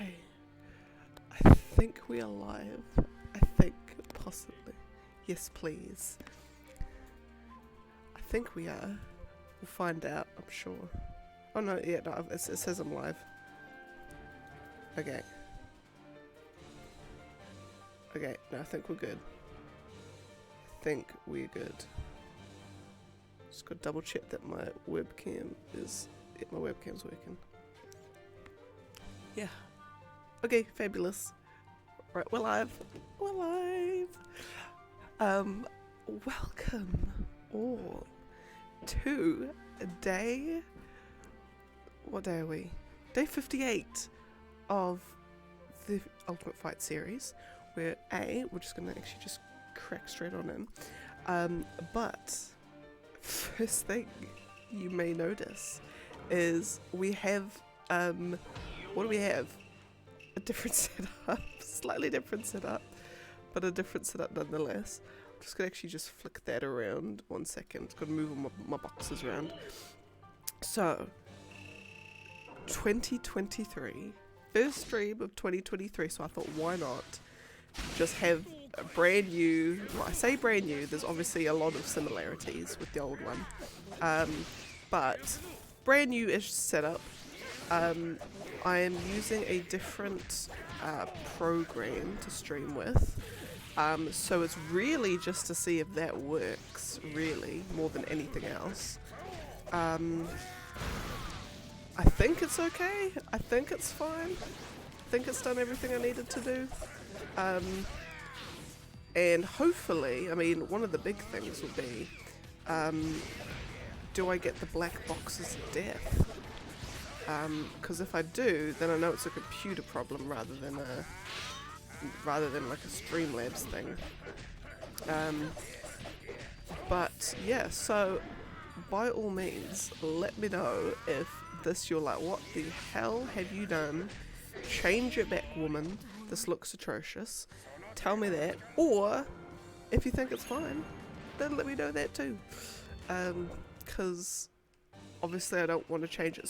Okay. I think we are live. I think, possibly. Yes, please. I think we are. We'll find out, I'm sure. Oh no, yeah, no, it says I'm live. Okay. Okay, no, I think we're good. I think we're good. Just gotta double check that my webcam is... Yeah, my webcam's working. Yeah. Okay, fabulous. Right, we're live. We're live. Welcome all to day... What day are we? Day 58 of the Ultimate Fight series, where we're just gonna actually just crack straight on in. But first thing you may notice is we have, what do we have? A different setup, slightly different setup, but a different setup nonetheless. I'm just gonna actually just flick that around 1 second. Gotta move all my boxes around. So, 2023, first stream of 2023, so I thought why not just have a brand new, well I say brand new, there's obviously a lot of similarities with the old one, but brand new-ish setup. I am using a different program to stream with, so it's really just to see if that works, really, more than anything else. I think it's okay, I think it's fine, I think it's done everything I needed to do, and hopefully, I mean, one of the big things will be, do I get the black boxes of death? Because if I do, then I know it's a computer problem rather than like a Streamlabs thing. But yeah, so by all means, let me know if this you're like, what the hell have you done? Change it back, woman. This looks atrocious. Tell me that. Or if you think it's fine, then let me know that too. Because obviously I don't want to change it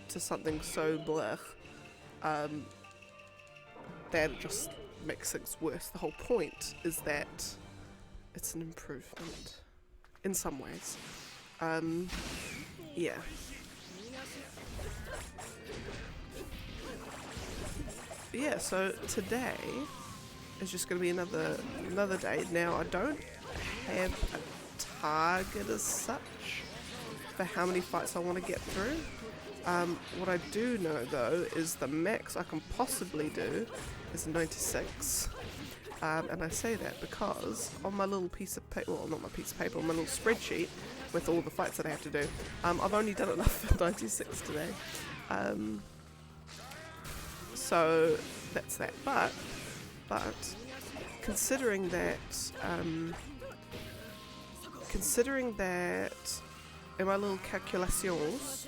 to something so blech that it just makes things worse. The whole point is that it's an improvement in some ways. Yeah. Yeah, so today is just going to be another day. Now I don't have a target as such for how many fights I want to get through. What I do know though is the max I can possibly do is 96. And I say that because on my little piece of paper, well not my piece of paper, on my little spreadsheet with all the fights that I have to do, I've only done enough for 96 today. So that's that. But considering that in my little calculations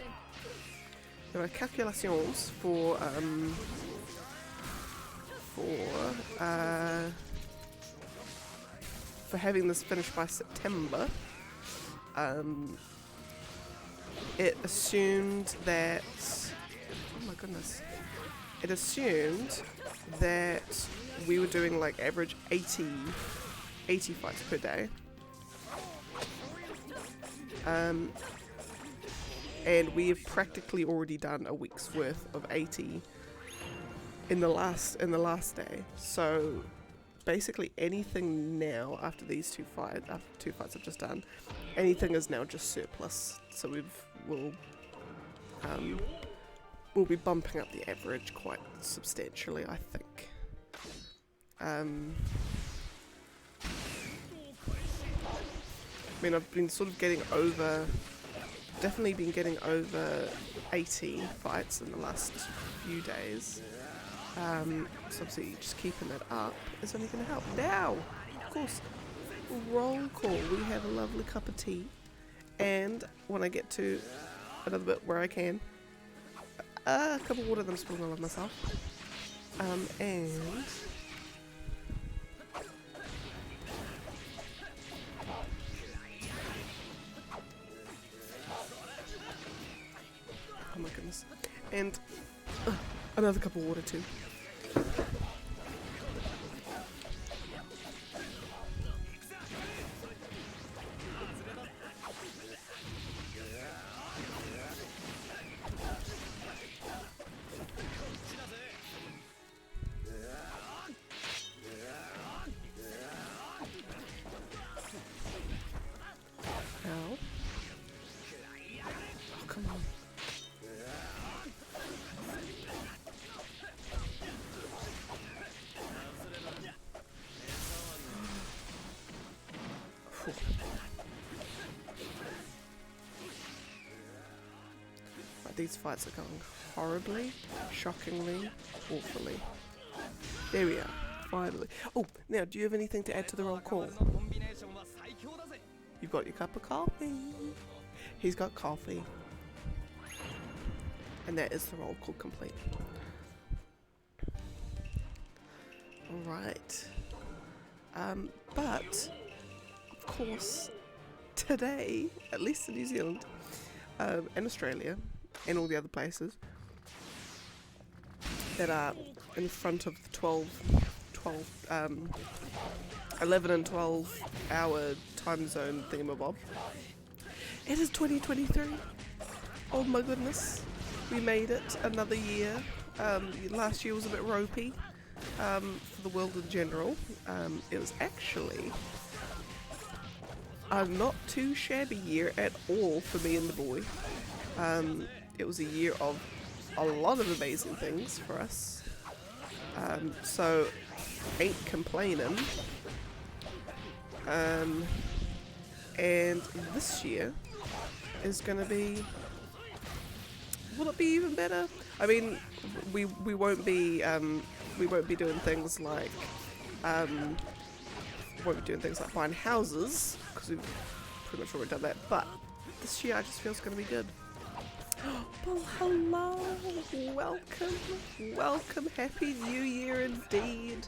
for having this finished by September, it assumed that, oh my goodness, it assumed that we were doing like average 80 fights per day. And we have practically already done a week's worth of 80 in the last day. So basically anything now after these two fights I've just done, anything is now just surplus. So we'll be bumping up the average quite substantially, I think. I mean, I've been sort of definitely been getting over 80 fights in the last few days. So obviously just keeping it up is only going to help. Now, of course, roll call. We have a lovely cup of tea. And when I get to another bit where I can, a cup of water that I'm spilling all over myself. And oh my goodness. And Another cup of water too. Ow. Oh, come on. Right, these fights are going horribly, shockingly, awfully. There we are, finally. Oh, now, do you have anything to add to the roll call? You've got your cup of coffee. He's got coffee. And that is the roll call complete. Alright. But, of course, today, at least in New Zealand, and Australia, and all the other places that are in front of the 11 and 12 hour time zone thingamabob. It is 2023. Oh my goodness. We made it another year. Last year was a bit ropey for the world in general. It was actually a not too shabby year at all for me and the boy. It was a year of a lot of amazing things for us. So ain't complaining. And this year is gonna be, will it be even better? I mean, we won't be doing things like buying houses, because we've pretty much already done that, but this year I just feel it's gonna be good. Well, hello, welcome, happy new year indeed.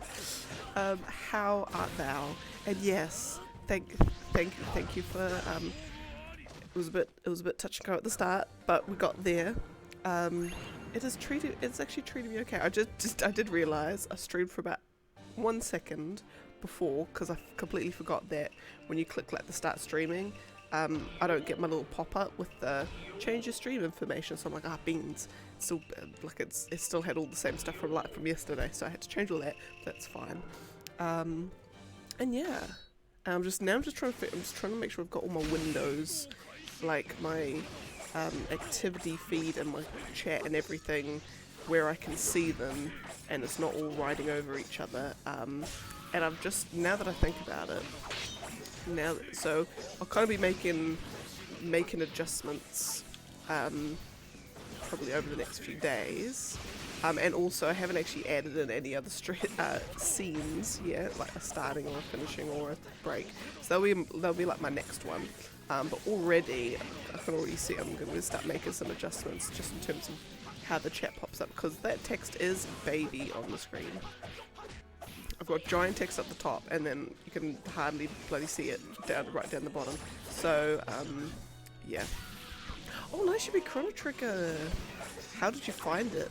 How art thou? And yes, thank you for it was a bit touch and go at the start, but we got there. It's actually treated me okay. I did realise I streamed for about 1 second before, because I completely forgot that when you click like the start streaming, I don't get my little pop-up with the change your stream information, so I'm like, beans. It's still like it still had all the same stuff from yesterday, so I had to change all that. But that's fine. And yeah, I'm just trying to make sure I've got all my windows, like my activity feed and my chat and everything, where I can see them, and it's not all riding over each other. And I've just, now that I think about it, so I'll kind of be making adjustments probably over the next few days, and also I haven't actually added in any other scenes yet, like a starting or a finishing or a break, so they'll be like my next one, but already I can already see I'm going to start making some adjustments just in terms of how the chat pops up, because that text is baby on the screen. I've got giant text at the top, and then you can hardly bloody see it right down the bottom. So, yeah. Oh, nice, should be Chrono Trigger. How did you find it?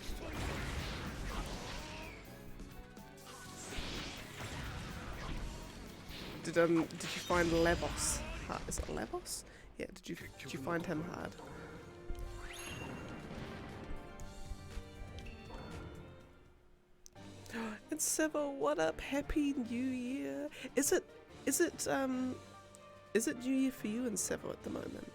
Did you find Levos hard? Is it Levos? Yeah. Did you find him hard? And Siva, what up? Happy New Year! Is it New Year for you and Siva at the moment?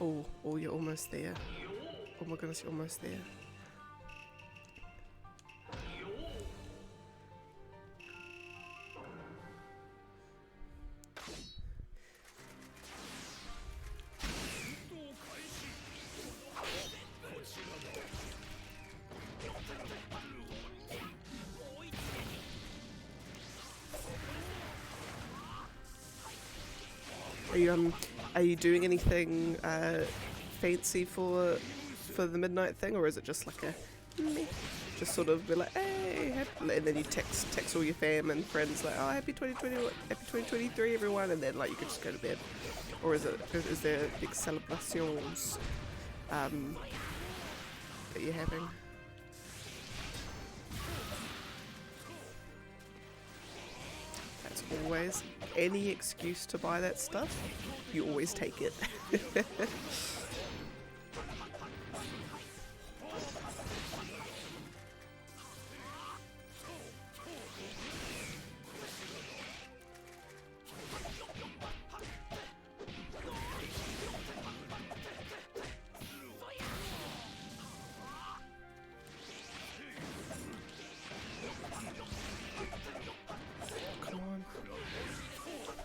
Oh, you're almost there. Oh my goodness, you're almost there. Are you doing anything fancy for the midnight thing, or is it just like a meh, just sort of be like, hey, yay, and then you text all your fam and friends like, oh, happy 2020, happy 2023 everyone, and then like you can just go to bed. Or is there big celebrations that you're having? That's always any excuse to buy that stuff. You always take it.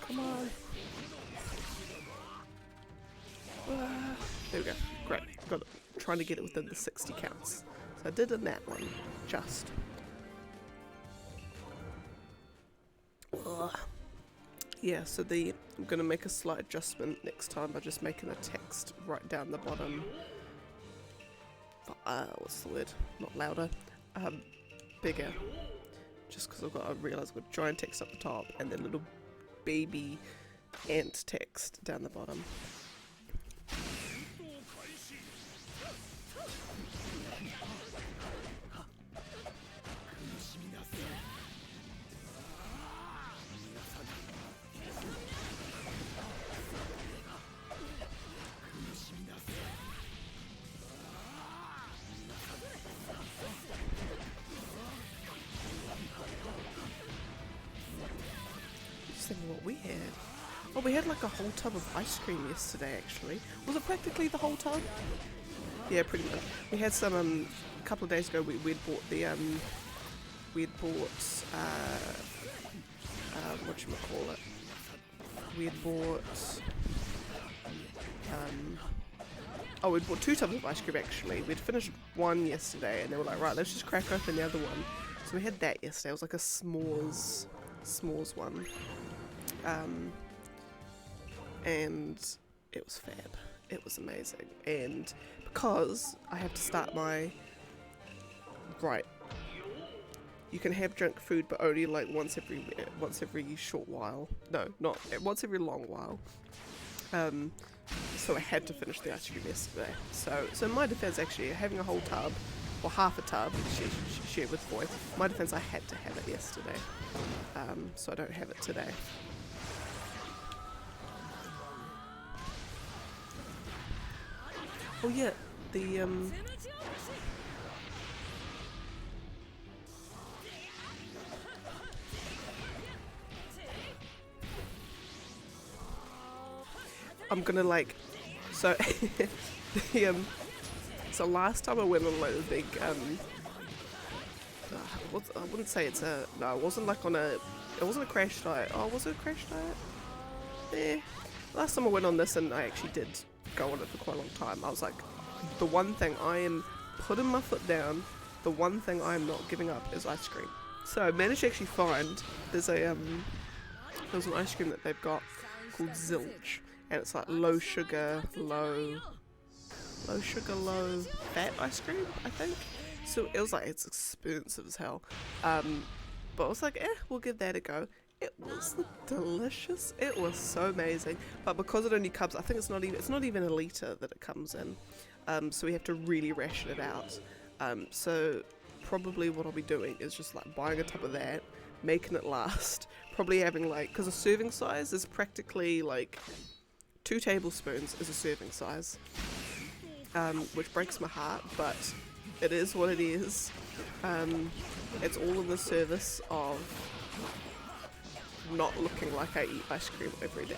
Come on. There we go. Great. Got it. Trying to get it within the 60 counts. So I did in that one. Just. Yeah, so I'm going to make a slight adjustment next time by just making the text right down the bottom. What's the word? Not louder. Bigger. Just because I realised I've got giant text up the top and then little baby ant text down the bottom. What we had. Oh, we had like a whole tub of ice cream yesterday actually. Was it practically the whole tub? Yeah, pretty much. We had some a couple of days ago we'd bought the whatchamacallit. We'd bought we'd bought 2 tubs of ice cream actually. We'd finished one yesterday and they were like, right, let's just crack open the other one. So we had that yesterday. It was like a s'mores one. And it was fab. It was amazing. And because I have to start you can have junk food but only like once every short while. No, not once every long while. So I had to finish the ice cream yesterday. So in my defense actually, having a whole tub or half a tub she shared with Boy. My defense, I had to have it yesterday. So I don't have it today. Oh yeah, the I'm gonna like so so last time I went on like a big I wouldn't say it wasn't like it wasn't a crash diet. Oh, was it a crash diet? Yeah. Last time I went on this, and I actually did go on it for quite a long time, I was like, the one thing I am putting my foot down, the one thing I am not giving up is ice cream. So I managed to actually find there's an ice cream that they've got called Zilch, and it's like low sugar, low fat ice cream, I think. So it was like, it's expensive as hell. But I was like, we'll give that a go. It was delicious. It was so amazing. But because it only comes, I think it's not even a litre that it comes in. So we have to really ration it out. So probably what I'll be doing is just like buying a tub of that, making it last, probably having like, because a serving size is practically like 2 tablespoons is a serving size, which breaks my heart, but it is what it is. It's all in the service of not looking like I eat ice cream every day.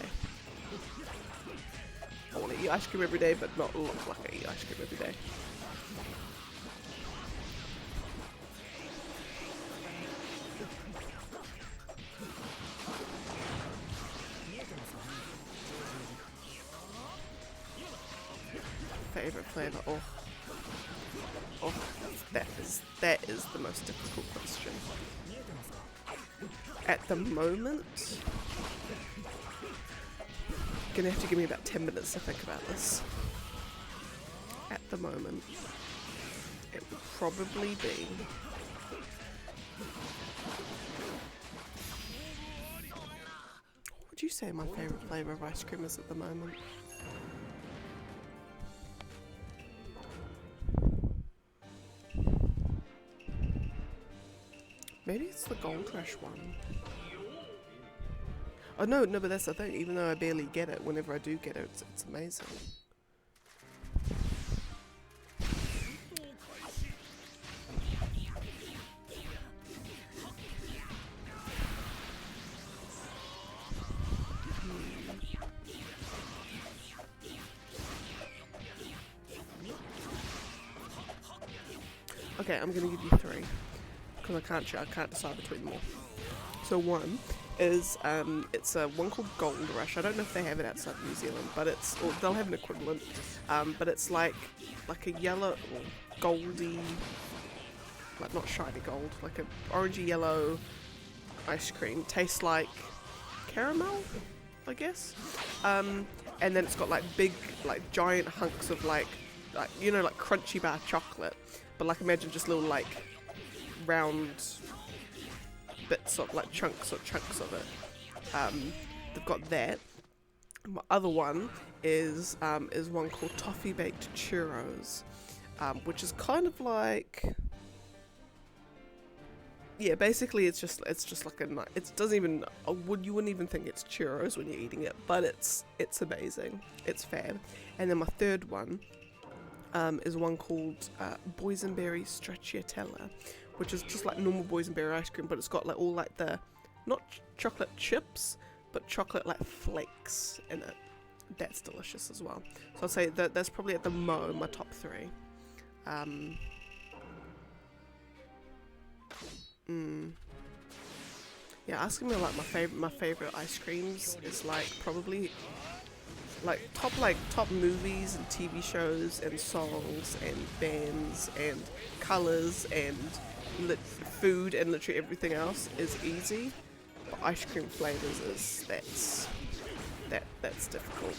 I want to eat ice cream every day, but not look like I eat ice cream every day. Favorite flavor? Oh, that is the most difficult question. At the moment, gonna have to give me about 10 minutes to think about this. At the moment, it would probably be would you say my favourite flavour of ice cream is at the moment? Maybe it's the Gold Rush one. Oh no, but that's the thing. Even though I barely get it, whenever I do get it, it's amazing. Okay, I'm gonna give you 3 because I can't decide between them all. So one is it's a one called Gold Rush. I don't know if they have it outside New Zealand, but or they'll have an equivalent. But it's like a yellow or goldy, like not shiny gold, like a orangey yellow ice cream. Tastes like caramel, I guess. And then it's got like big, like giant hunks of like you know, like crunchy bar chocolate. But like imagine just little like round bits of like chunks of it. They've got that. My other one is one called Toffee Baked Churros, which is kind of like, yeah, basically it's just like it doesn't even you wouldn't even think it's churros when you're eating it, but it's amazing. It's fab. And then my third one is one called Boysenberry Stracciatella, which is just like normal boysenberry ice cream, but it's got like all like the not chocolate chips, but chocolate like flakes in it. That's delicious as well. So I'd say that's probably at the my top 3. Yeah, asking me like my favorite ice creams is like probably like top movies and TV shows and songs and bands and colors and food and literally everything else is easy, but ice cream flavors is that's difficult.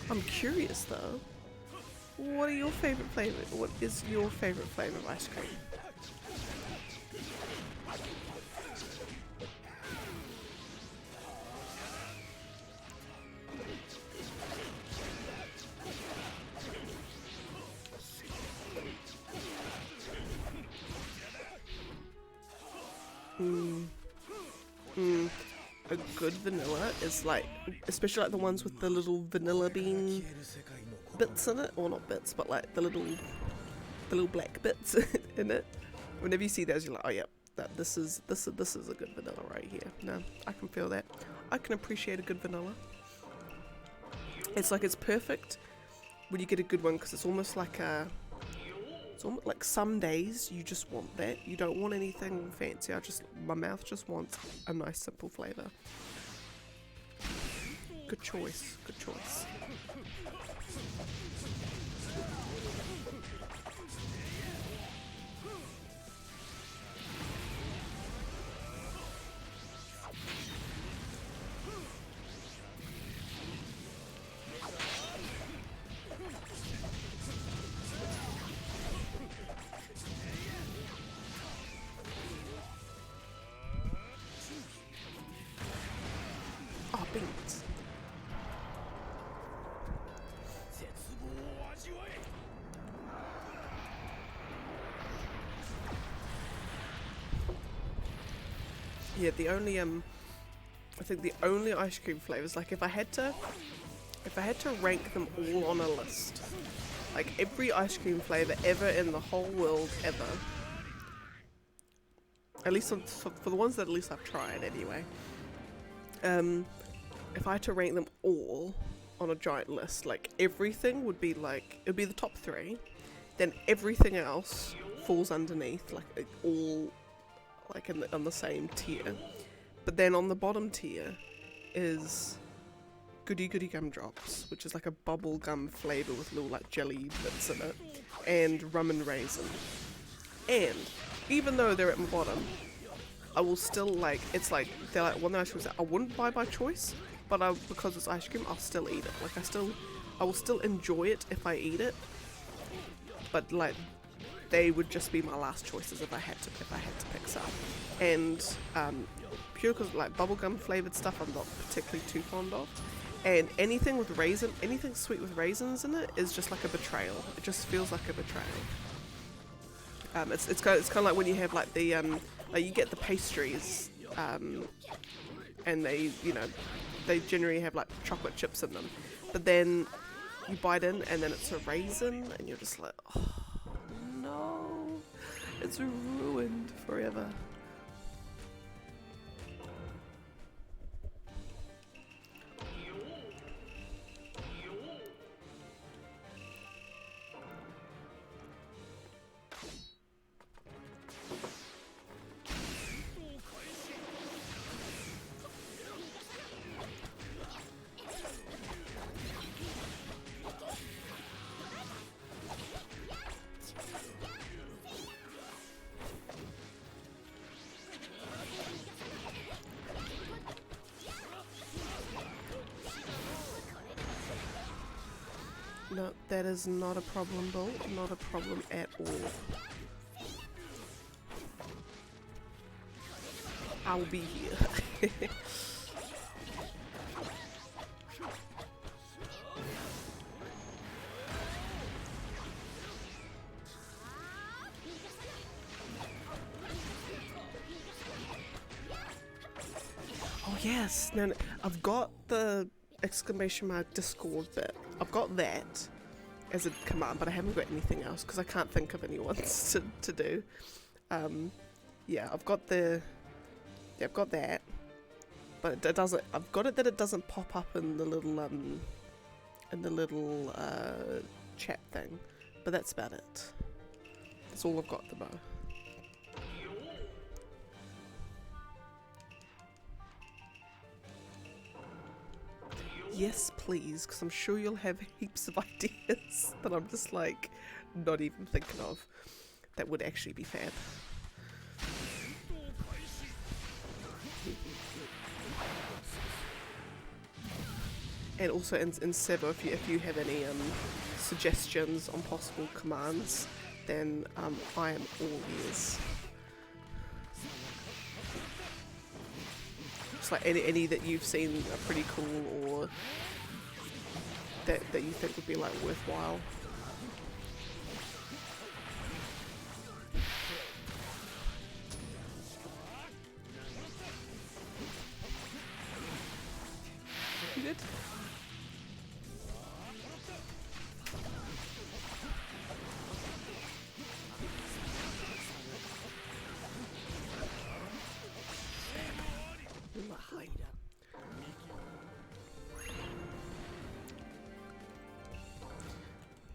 I'm curious though, what is your favorite flavor of ice cream? A good vanilla is like, especially like the ones with the little vanilla bean bits in it, or not bits, but like the little black bits in it. Whenever you see those, you're like, oh yeah, this is a good vanilla right here. No, I can feel that. I can appreciate a good vanilla. It's like it's perfect when you get a good one because it's almost like some days you just want that. You don't want anything fancy. My mouth just wants a nice simple flavor. Good choice. Good choice. Oh, beans. Yeah, I think the only ice cream flavors, like if I had to rank them all on a list, like every ice cream flavor ever in the whole world ever, at least for the ones that at least I've tried anyway, if I had to rank them all on a giant list, like everything would be like, it would be the top 3, then everything else falls underneath, like all like on the same tier. But then on the bottom tier is Goody Goody Gumdrops, which is like a bubble gum flavour with little like jelly bits in it, and Rum and Raisin. And even though they're at my bottom, I will still like, it's like, they're like one of the ice creams that I wouldn't buy by choice, but because it's ice cream, I'll still eat it. Like I will still enjoy it if I eat it, but like they would just be my last choices if I had to pick some. And pure because like bubblegum flavored stuff I'm not particularly too fond of. And anything sweet with raisins in it is just like a betrayal. It just feels like a betrayal. It's kind of like when you have like the like you get the pastries, and they generally have like chocolate chips in them, but then you bite in and then it's a raisin and you're just like, oh no, it's ruined forever. No, that is not a problem, Bull. Not a problem at all. I'll be here. Oh yes, no, I've got the exclamation mark Discord bit. I've got that as a command, but I haven't got anything else because I can't think of any ones to do. Yeah, I've got the. Yeah, I've got that, but it doesn't. I've got it that it doesn't pop up in the little chat thing, but that's about it. That's all I've got at the moment. Yes, please, because I'm sure you'll have heaps of ideas that I'm just like not even thinking of that would actually be fab. And also in Sevo, if you have any suggestions on possible commands, then I am all ears. Just like any that you've seen are pretty cool, or that you think would be like worthwhile. You good? Lovely.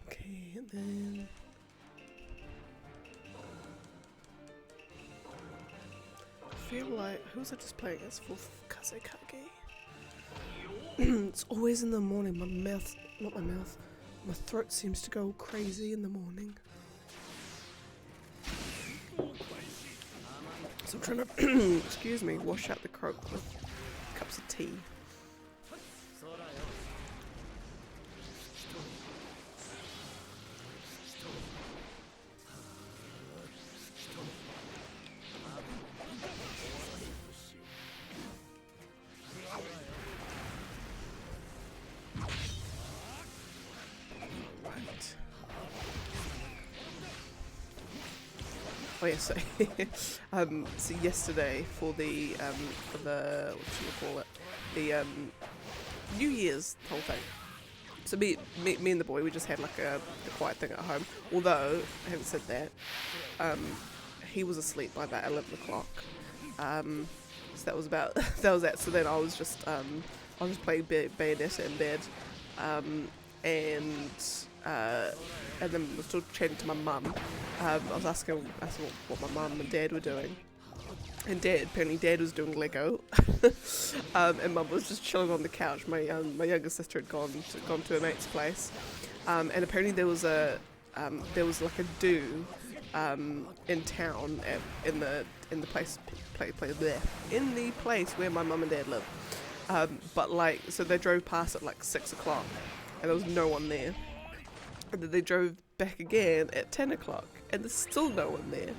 Okay, and then I feel like who's I just playing as for Kazekage? It's always in the morning. My throat seems to go crazy in the morning. So I'm trying to, excuse me, wash out the croak with cups of tea. Oh yeah, so so yesterday for the the New Year's whole thing. So me and the boy, we just had like a quiet thing at home. Although I haven't said that, he was asleep by about 11 o'clock. So that was about that was that. So then I was just playing Bayonetta in bed, and then I was still chatting to my mum. I was asking what my mum and dad were doing, and apparently dad was doing Lego, and mum was just chilling on the couch. My younger sister had gone to her mate's place, and apparently there was like a do in town in the place where my mum and dad live. But like, so they drove past at like 6 o'clock. and there was no one there. And then they drove back again at 10 o'clock, and there's still no one there.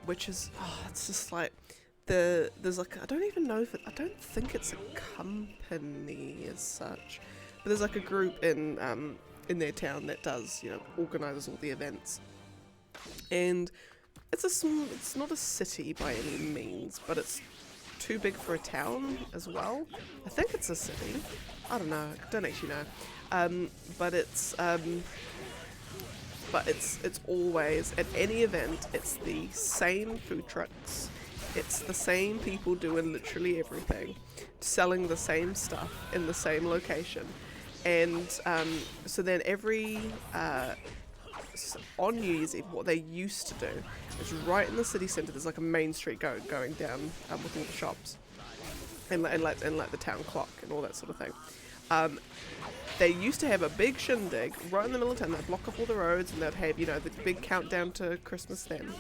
Which is, it's just like, there's like, I don't even know if I don't think it's a company as such, but there's like a group in their town that does, organizes all the events. And it's not a city by any means, but it's too big for a town as well. I think it's a city. I don't know. I don't actually know. But it's always at any event. It's the same food trucks. It's the same people doing literally everything, selling the same stuff in the same location, and so then on New Year's Eve, what they used to do is right in the city centre. There's like a main street going down with all the shops, and like the town clock and all that sort of thing. They used to have a big shindig right in the middle of town. They'd block off all the roads, and they'd have the big countdown to Christmas then.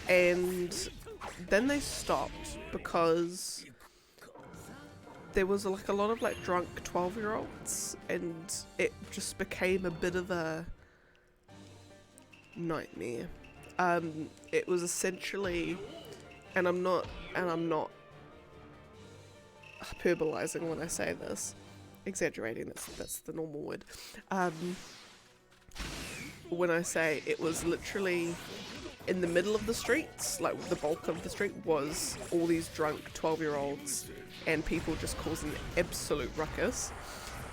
And then they stopped because there was like a lot of like drunk 12-year-olds, and it just became a bit of a nightmare. It was essentially, and I'm not hyperbolizing when I say this, exaggerating, that's the normal word. When I say it was literally in the middle of the streets, like the bulk of the street was all these drunk 12-year-olds and people just causing absolute ruckus,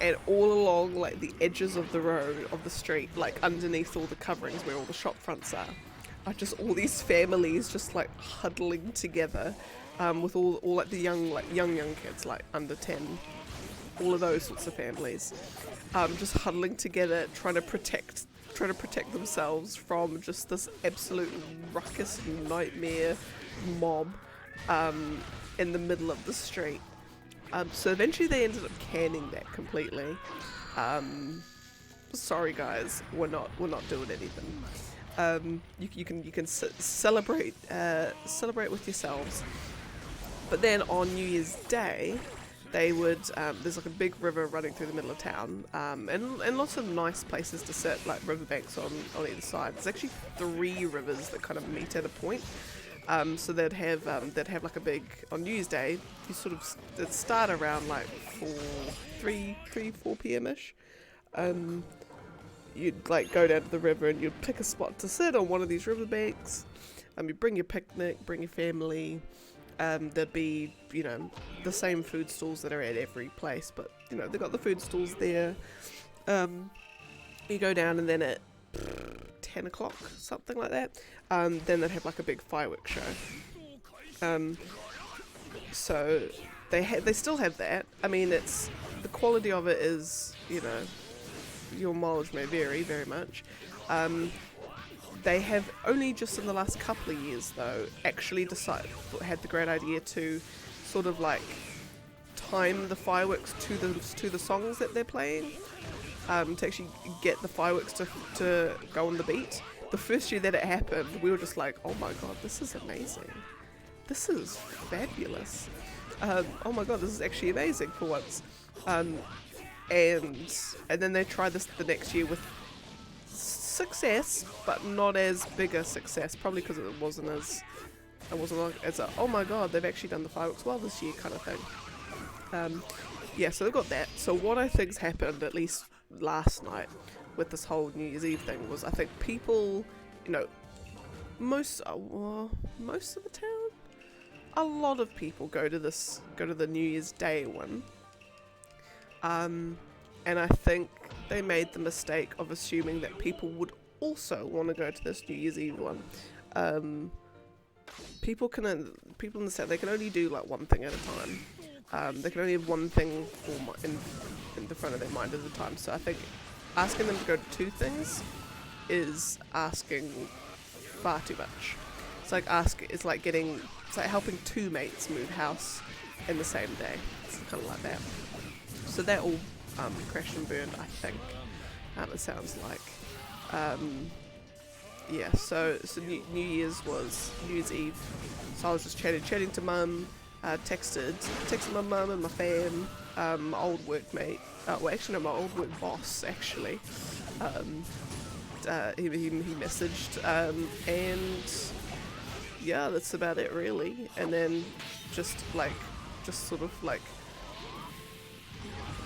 and all along like the edges of the road of the street, like underneath all the coverings where all the shop fronts are just all these families just like huddling together, with all like the young kids like under 10, all of those sorts of families, just huddling together trying to protect themselves from just this absolute ruckus nightmare mob in the middle of the street. So eventually they ended up canning that completely. Sorry guys, we're not doing anything. You can celebrate with yourselves. But then on New Year's Day, they would, there's like a big river running through the middle of town, and lots of nice places to sit, like riverbanks on either side. There's actually 3 rivers that kind of meet at a point. So they'd have like a big, on New Year's Day, it'd start around like 4 p.m.ish. You'd like go down to the river and you'd pick a spot to sit on one of these riverbanks. You bring your picnic, bring your family. There'd be, the same food stalls that are at every place, but, they've got the food stalls there. You go down, and then at 10 o'clock, something like that, then they'd have like a big fireworks show. So they still have that. I mean, it's, the quality of it is, your mileage may vary very much. They have only just in the last couple of years, though, actually had the great idea to sort of like time the fireworks to the songs that they're playing, to actually get the fireworks to go on the beat. The first year that it happened, we were just like, oh my god, this is amazing. This is fabulous. Oh my god, this is actually amazing for once. And then they tried this the next year with success, but not as big a success, probably because it wasn't as a, oh my god, they've actually done the fireworks well this year kind of thing. So they've got that. So what I think's happened, at least last night, with this whole New Year's Eve thing, was I think people, most of the town, a lot of people go to the New Year's Day one, and I think they made the mistake of assuming that people would also want to go to this New Year's Eve one. People in the South, they can only do like one thing at a time. They can only have one thing in the front of their mind at a time. So I think asking them to go to 2 things is asking far too much. It's like helping 2 mates move house in the same day. It's kind of like that. So that all crashed and burned, I think. It sounds like. So New Year's Eve. So I was just chatting to mum, texted my mum and my fam, my old workmate, well actually no, my old work boss actually, he messaged, and yeah, that's about it really. And then just sort of like,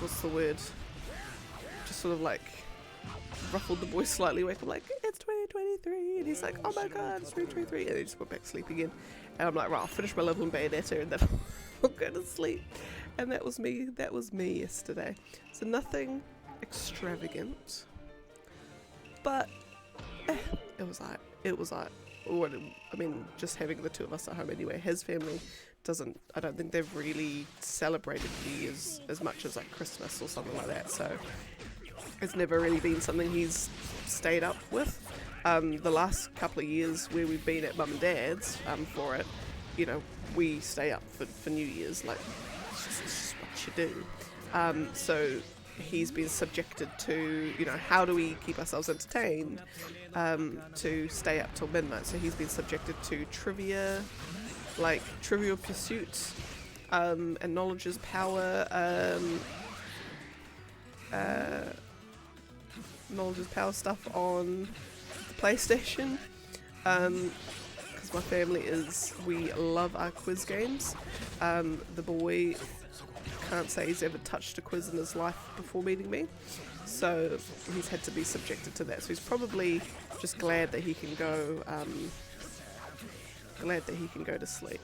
what's the word? Just sort of like ruffled the boy slightly awake. I'm like, it's 2023, and he's like, oh my god, it's 2023, and he just went back to sleep again. And I'm like, right, I'll finish my level in Bayonetta and then I'll go to sleep. And that was me yesterday. So nothing extravagant, but it was like, I mean, just having the two of us at home anyway. His family I don't think they've really celebrated New Year's as much as like Christmas or something like that, so it's never really been something he's stayed up with. The last couple of years where we've been at Mum and Dad's for it, you know, we stay up for New Year's, like, it's just what you do. So he's been subjected to, you know, how do we keep ourselves entertained, to stay up till midnight. So he's been subjected to trivia, like Trivial Pursuit, and Knowledge is Power, Knowledge is Power stuff on the PlayStation, because my family we love our quiz games. The boy can't say he's ever touched a quiz in his life before meeting me, so he's had to be subjected to that. So he's probably just glad that he can go to sleep.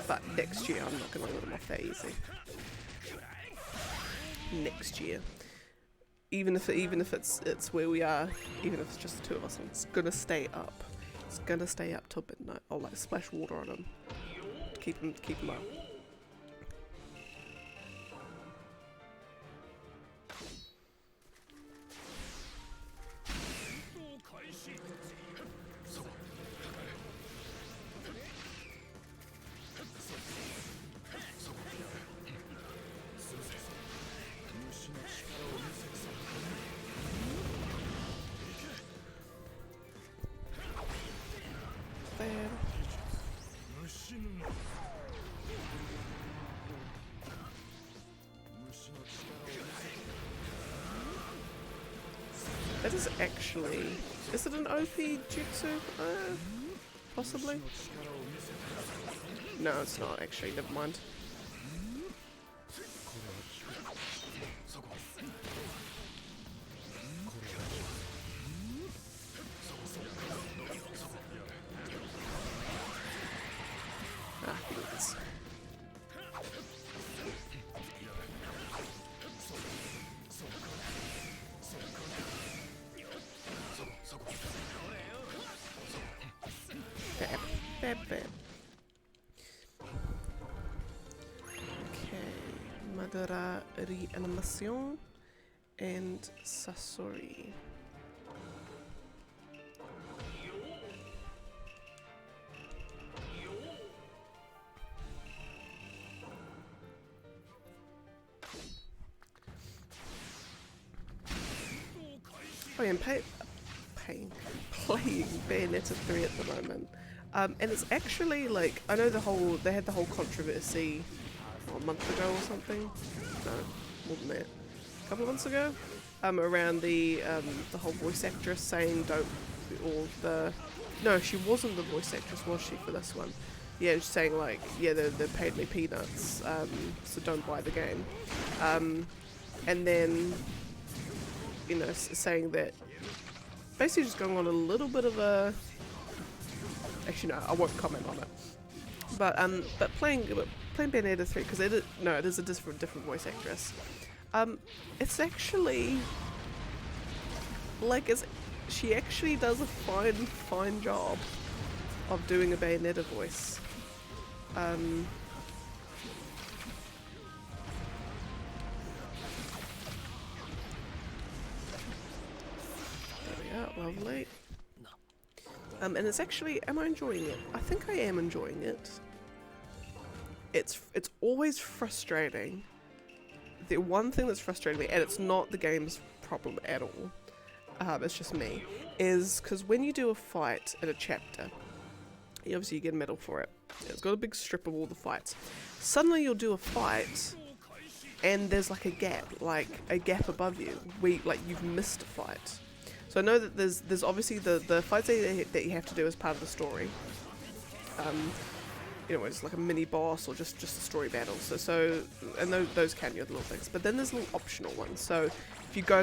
But next year I'm not going to let him off that easy. Next year, even if it's where we are, even if it's just the two of us, it's gonna stay up. It's gonna stay up till midnight. I'll like splash water on him to keep him up. That is actually... Is it an OP jutsu? Possibly? No, it's not actually, never mind. Yes. Bab. Okay, Madara Reanimation and Sasori. Oh yeah, I'm playing Bayonetta 3 at the moment. And it's actually like, I know they had the whole controversy a month ago or something. No, more than that. A couple of months ago. Around the whole voice actress saying no, she wasn't the voice actress, was she, for this one? Yeah, she's saying like, yeah, they paid me peanuts, so don't buy the game. And then, you know, saying that, basically just going on a little bit of a, actually no, I won't comment on it. But playing Bayonetta 3, because it is a different voice actress. It's actually like she actually does a fine job of doing a Bayonetta voice. There we are, lovely. And it's actually, am I enjoying it? I think I am enjoying it. It's always frustrating. The one thing that's frustrating me, and it's not the game's problem at all, it's just me, is because when you do a fight in a chapter, Obviously you get a medal for it. It's got a big strip of all the fights. Suddenly you'll do a fight and there's like a gap above you where like you've missed a fight. So I know that there's obviously the fights that you have to do as part of the story. You know, it's like a mini boss or just a story battle. So and those count, the little things. But then there's little optional ones. So if you go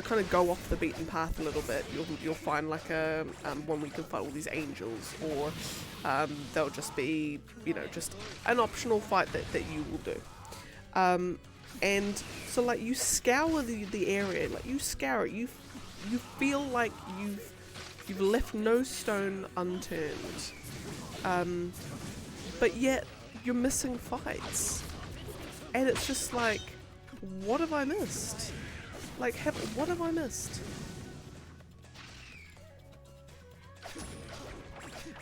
off the beaten path a little bit, you'll find like a one where you can fight all these angels, or they'll just be, you know, just an optional fight that you will do. And so like you scour the area, like you scour it, you feel like you've left no stone unturned. But yet you're missing fights, and it's just like, what have I missed? Like, what have I missed?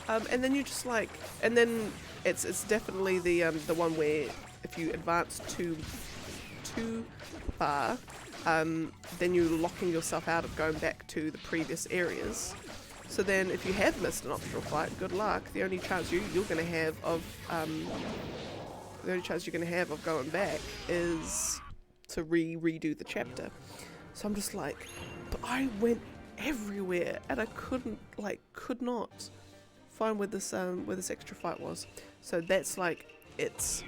And then you just like, and then it's definitely the one where if you advance too far, then you're locking yourself out of going back to the previous areas. So then if you have missed an optional fight, good luck. The only chance you're going to have of going back is to redo the chapter. So I'm just like, but I went everywhere and I could not find where this extra fight was. So that's like, it's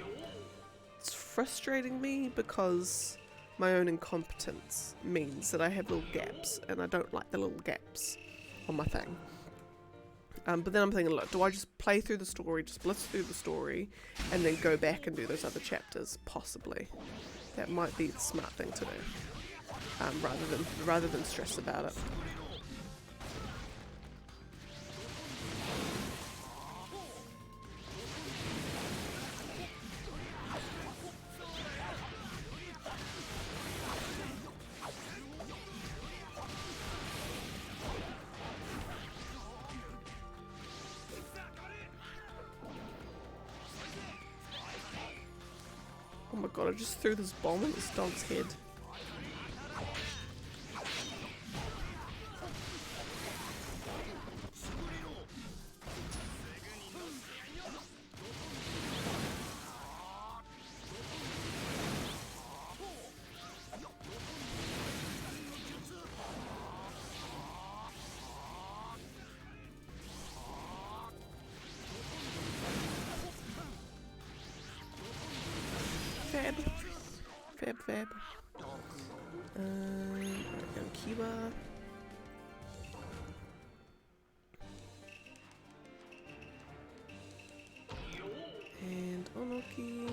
frustrating me because my own incompetence means that I have little gaps, and I don't like the little gaps on my thing. But then I'm thinking, look, do I just play through the story, just blitz through the story, and then go back and do those other chapters? Possibly. That might be the smart thing to do, rather than stress about it. Oh my god, I just threw this bomb at this dog's head. Fab. Kiba. And Onoki.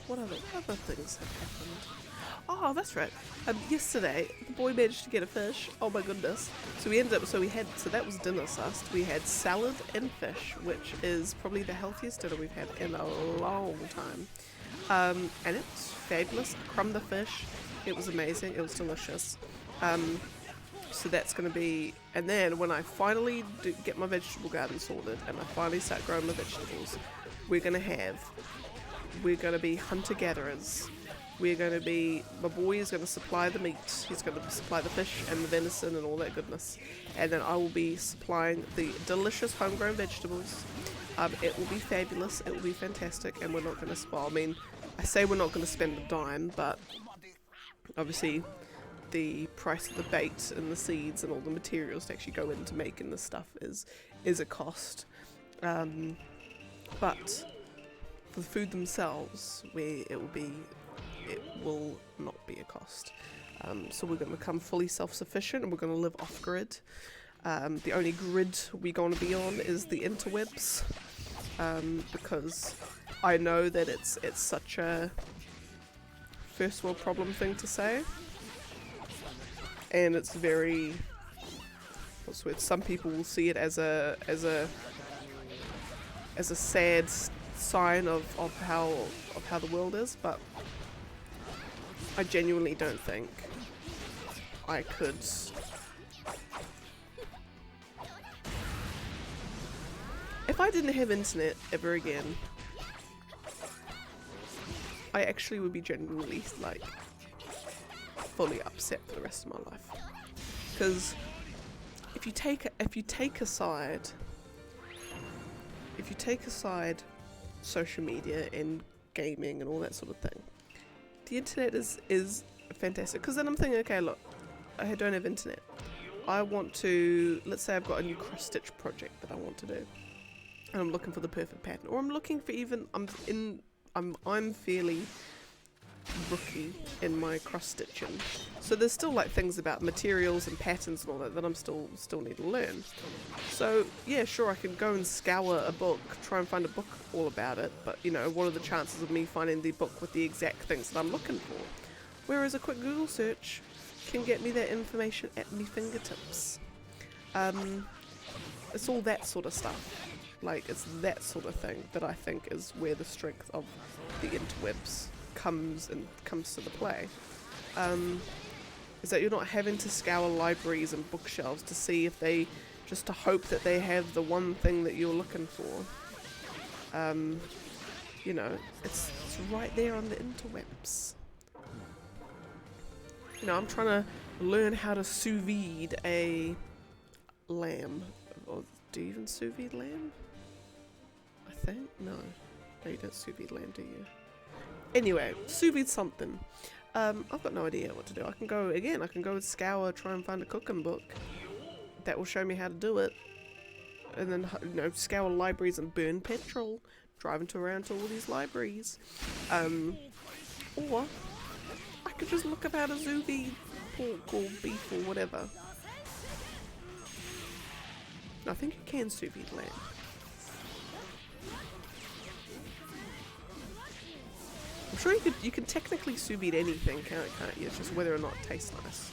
What other things have happened? Oh, that's right. Yesterday, the boy managed to get a fish. Oh my goodness. So that was dinner sus. We had salad and fish, which is probably the healthiest dinner we've had in a long time. And it's fabulous. Crumb the fish. It was amazing. It was delicious. So that's going to be, and then when I finally get my vegetable garden sorted and I finally start growing my vegetables, we're going to be hunter-gatherers. My boy is going to supply the meat, he's going to supply the fish and the venison and all that goodness. And then I will be supplying the delicious homegrown vegetables. It will be fabulous, it will be fantastic, and we're not going to spoil. I mean, I say we're not going to spend a dime, but obviously the price of the bait and the seeds and all the materials to actually go into making this stuff is a cost. But for the food themselves, it will not be a cost. So we're going to become fully self-sufficient, and we're going to live off-grid. The only grid we're going to be on is the interwebs, because I know that it's such a first world problem thing to say, and it's very, some people will see it as a sad sign of how the world is, but I genuinely don't think I could. If I didn't have internet ever again, I actually would be genuinely like fully upset for the rest of my life. Because if you take aside social media and gaming and all that sort of thing, the internet is fantastic. Because then I'm thinking, okay, look, I don't have internet. I want to, let's say I've got a new cross stitch project that I want to do, and I'm looking for the perfect pattern, or I'm looking for I'm fairly rookie in my cross stitching, so there's still like things about materials and patterns and all that I'm still need to learn. So yeah, sure, I can go and scour a book, try and find a book all about it, but you know, what are the chances of me finding the book with the exact things that I'm looking for? Whereas a quick Google search can get me that information at my fingertips. It's all that sort of stuff. Like, it's that sort of thing that I think is where the strength of the interwebs comes to the play. Is that you're not having to scour libraries and bookshelves to see if they, just to hope that they have the one thing that you're looking for. You know, it's right there on the interwebs. You know, I'm trying to learn how to sous vide a lamb. Or do you even sous vide lamb? I think? No, you don't sous vide lamb, do you? Anyway, sous vide something. I've got no idea what to do. I can go and scour, try and find a cooking book that will show me how to do it. And then, you know, scour libraries and burn petrol, driving around to all these libraries. Or I could just look up how to sous vide pork or beef or whatever. I think you can sous vide lamb. I'm sure you can technically sous vide anything, can't you? It's just whether or not it tastes nice.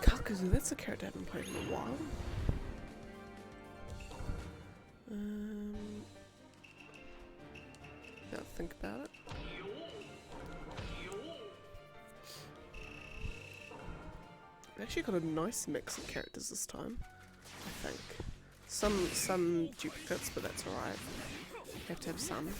Kakuzu, that's a character I haven't played in a while. Now think about it. I've actually got a nice mix of characters this time, I think. Some duplicates, but that's alright. You have to have some.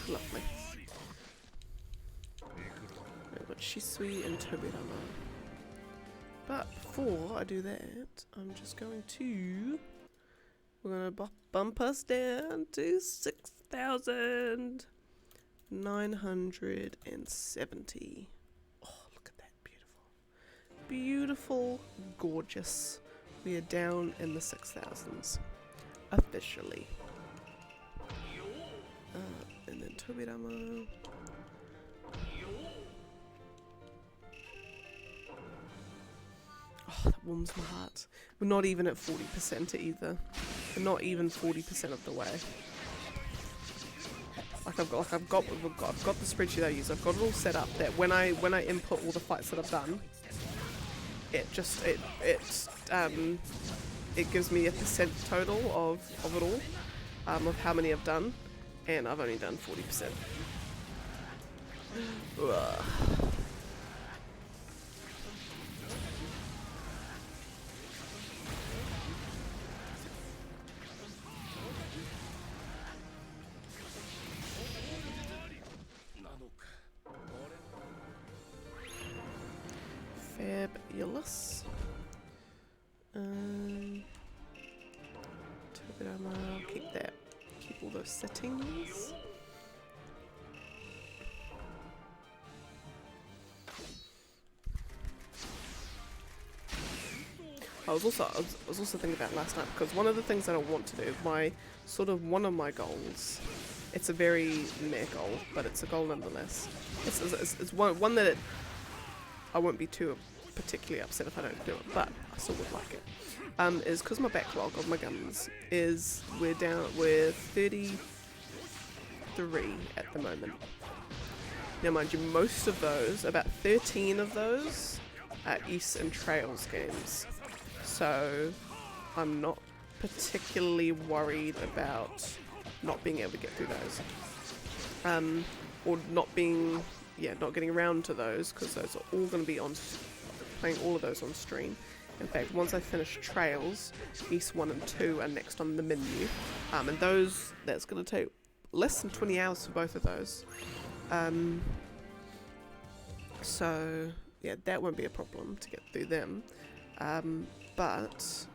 Lovely. We've got Shisui and Tobirama. But before I do that, I'm just going to... We're going to bump us down to 6,970. Oh, look at that. Beautiful. Beautiful, gorgeous. We are down in the 6,000s. Officially. And then Tobirama. Oh, that warms my heart. We're not even at 40% either. We're not even 40% of the way. I've got the spreadsheet I use. I've got it all set up that when I input all the fights that I've done, it it gives me a percent total of it all, of how many I've done, and I've only done 40%. Ugh. Fabulous. Tobirama, I'll keep that. Keep all those settings. I was also thinking about last night, because one of the things that I want to do, one of my goals, it's a very meh goal, but it's a goal nonetheless. It's one that I won't be too particularly upset if I don't do it, but I still would like it. Is because my backlog of my guns is we're 33 at the moment. Now mind you, most of those, about 13 of those, are East and Trails games. So I'm not particularly worried about not being able to get through those. Or not getting around to those, because those are all going to be playing all of those on stream. In fact, once I finish Trails, East 1 and 2 are next on the menu. And that's going to take less than 20 hours for both of those. So, yeah, that won't be a problem to get through them. But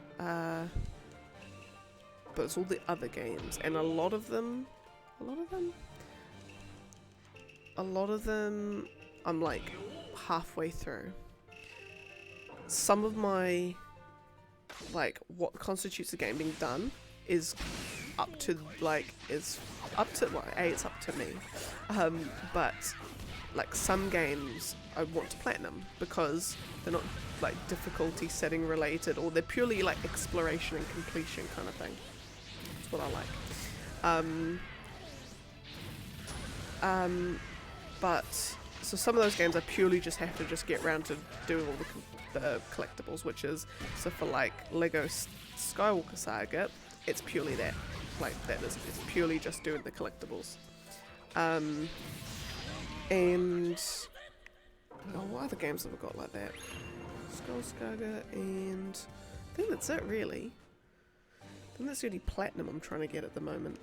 it's all the other games, and a lot of them, I'm like halfway through. Some of my, like, what constitutes a game being done is up to it's up to me. But like some games I want to platinum because they're not like difficulty setting related, or they're purely like exploration and completion kind of thing. That's what I like. But so some of those games I purely just have to just get around to doing all the collectibles, which is, so for like Lego Skywalker Saga, it's purely that, it's purely just doing the collectibles. And what other games have I got like that? Skull Saga, and I think that's it really. I think that's the only platinum I'm trying to get at the moment.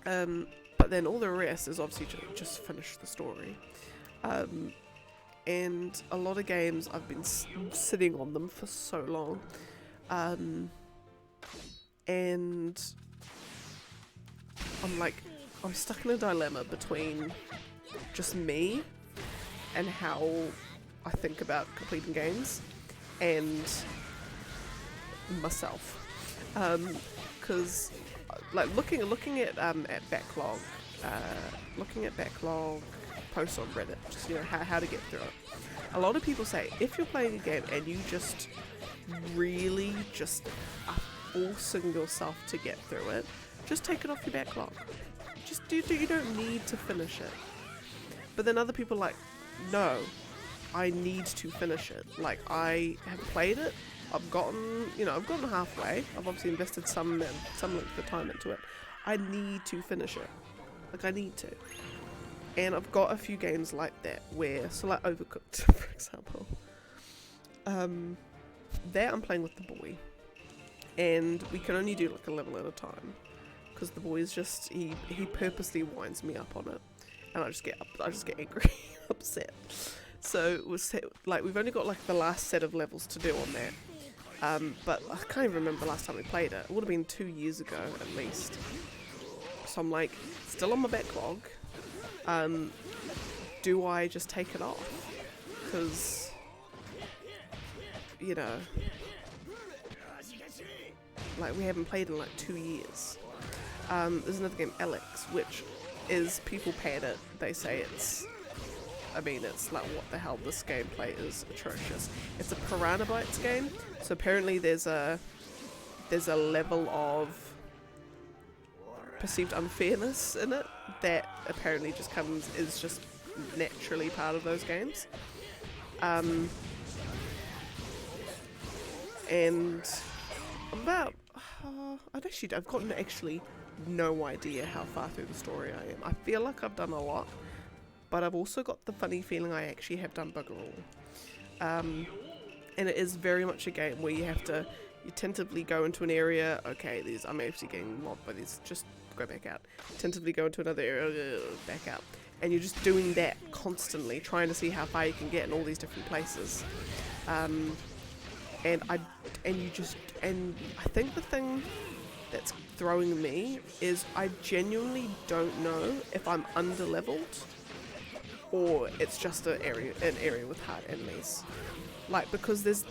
But then all the rest is obviously just finish the story. And a lot of games I've been sitting on them for so long. And I'm stuck in a dilemma between just me and how I think about completing games and myself. Because like looking at backlog, posts on Reddit, just how to get through it. A lot of people say if you're playing a game and you just really just are forcing yourself to get through it, just take it off your backlog. Just you don't need to finish it. But then other people are like, no, I need to finish it. Like, I have played it, I've gotten halfway, I've obviously invested some length of time into it. I need to finish it. Like, I need to. And I've got a few games like that where, so like Overcooked, for example. There I'm playing with the boy. And we can only do like a level at a time. Because the boy is just, he purposely winds me up on it. And I just get angry, upset. So we've only got like the last set of levels to do on that. But I can't even remember the last time we played it. It would have been 2 years ago at least. So I'm like, still on my backlog. Do I just take it off? Because, like we haven't played in like 2 years. There's another game, Alex, which is, people pad it. They say it's like, what the hell, this gameplay is atrocious. It's a Piranha Bytes game, so apparently there's a level of perceived unfairness in it that apparently is just naturally part of those games. And I'm about, I've gotten actually no idea how far through the story I am. I feel like I've done a lot, but I've also got the funny feeling I actually have done bugger all. And it is very much a game where you tentatively go into an area, okay, I'm actually getting mobbed by these, just go back out. Tentatively go into another area, back out. And you're just doing that constantly, trying to see how far you can get in all these different places. And I think the thing that's throwing me is I genuinely don't know if I'm underleveled or it's just an area with hard enemies. Like, because there's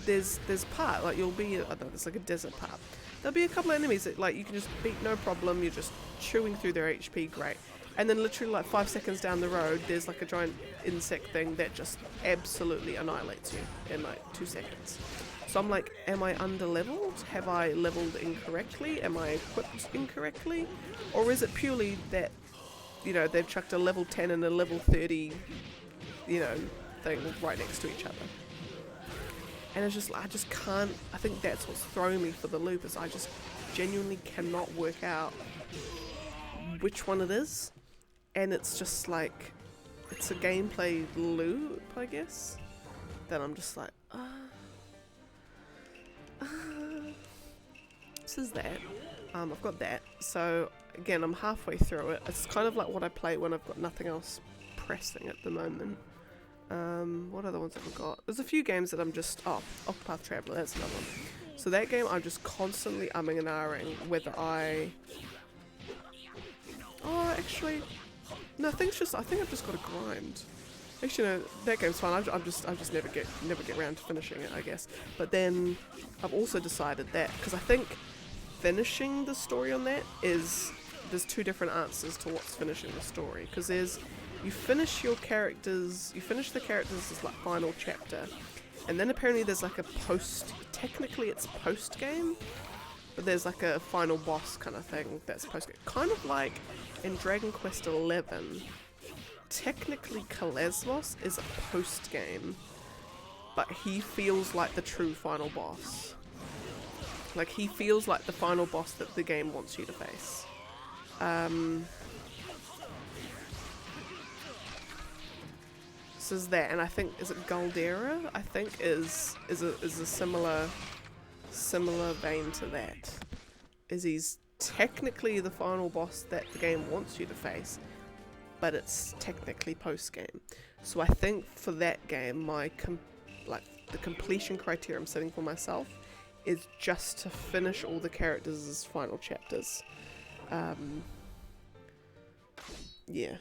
part, like you'll be, I don't know, there's like a desert part. There'll be a couple of enemies that like you can just beat no problem, you're just chewing through their HP, great. And then literally like 5 seconds down the road, there's like a giant insect thing that just absolutely annihilates you in like 2 seconds. So I'm like, am I underleveled? Have I leveled incorrectly? Am I equipped incorrectly? Or is it purely that, you know, they've chucked a level 10 and a level 30, you know, thing right next to each other? And it's just, I just can't, I think that's what's throwing me for the loop, is I just genuinely cannot work out which one it is. And it's just like, it's a gameplay loop, I guess, that I'm just like, this is that. I've got that. So again, I'm halfway through it. It's kind of like what I play when I've got nothing else pressing at the moment. What other ones have I got? There's a few games that I'm just, Octopath Traveler, that's another one. So that game I'm just constantly umming and ahhing whether actually, no, I think I've just got to grind. Actually, no, that game's fine. I just never get around to finishing it, I guess. But then I've also decided that, because I think finishing the story on that there's two different answers to what's finishing the story. Because you finish the characters as like final chapter, and then apparently there's like a technically it's post game, but there's like a final boss kind of thing that's post game. Kind of like in Dragon Quest XI, technically Kalesmos is a post game, but he feels like the true final boss. Like, he feels like the final boss that the game wants you to face. This is that, and I think, is it Galdera? I think is a similar vein to that. He's technically the final boss that the game wants you to face, but it's technically post game. So I think for that game, the completion criteria I'm setting for myself is just to finish all the characters' final chapters. Yeah.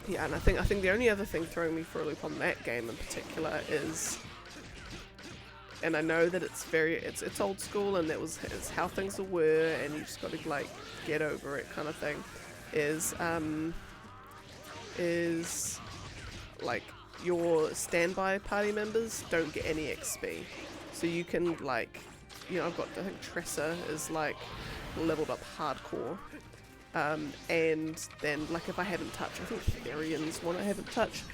Yeah, and I think the only other thing throwing me for a loop on that game in particular is, and I know that it's old school and it's how things were, and you just got to like get over it kind of thing, is like your standby party members don't get any XP. So you can, like, you know, I think Tressa is like leveled up hardcore. And then, like, if I haven't touched, I think Therian's one I haven't touched,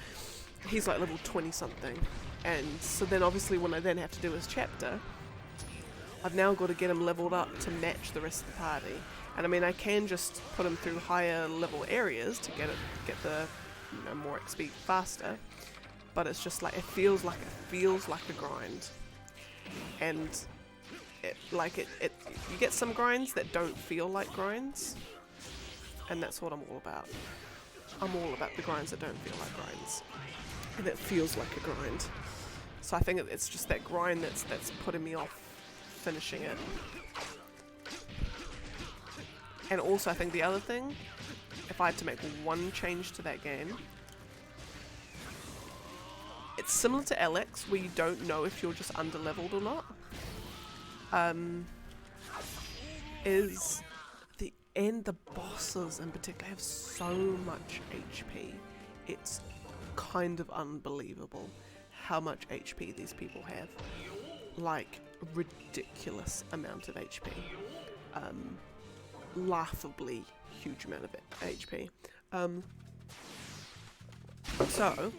he's like level 20 something. And so then obviously when I then have to do his chapter, I've now got to get him leveled up to match the rest of the party. And I mean, I can just put him through higher level areas to get the, you know, more XP faster. But it's just like, it feels like a grind. And you get some grinds that don't feel like grinds. And that's what I'm all about. I'm all about the grinds that don't feel like grinds. And it feels like a grind. So I think it's just that grind that's putting me off finishing it. And also I think the other thing, if I had to make one change to that game, it's similar to Alex, where you don't know if you're just underleveled or not. The bosses in particular have so much HP. It's kind of unbelievable how much HP these people have. Like, ridiculous amount of HP. Laughably huge amount of HP. So,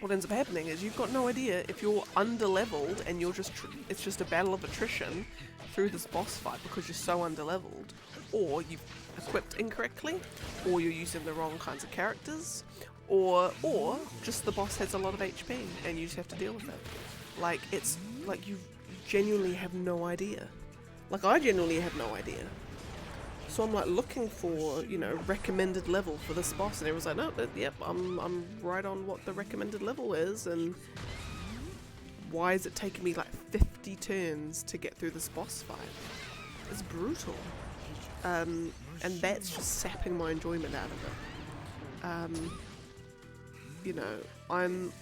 what ends up happening is you've got no idea if you're under-leveled and you're just it's just a battle of attrition through this boss fight because you're so under-leveled, or you've equipped incorrectly, or you're using the wrong kinds of characters, or just the boss has a lot of HP and you just have to deal with it. Like, it's like you genuinely have no idea. Like, I genuinely have no idea. So I'm like looking for, you know, recommended level for this boss, and everyone's like, no, yep, I'm right on what the recommended level is, and why is it taking me like 50 turns to get through this boss fight? It's brutal. And that's just sapping my enjoyment out of it. You know, I am,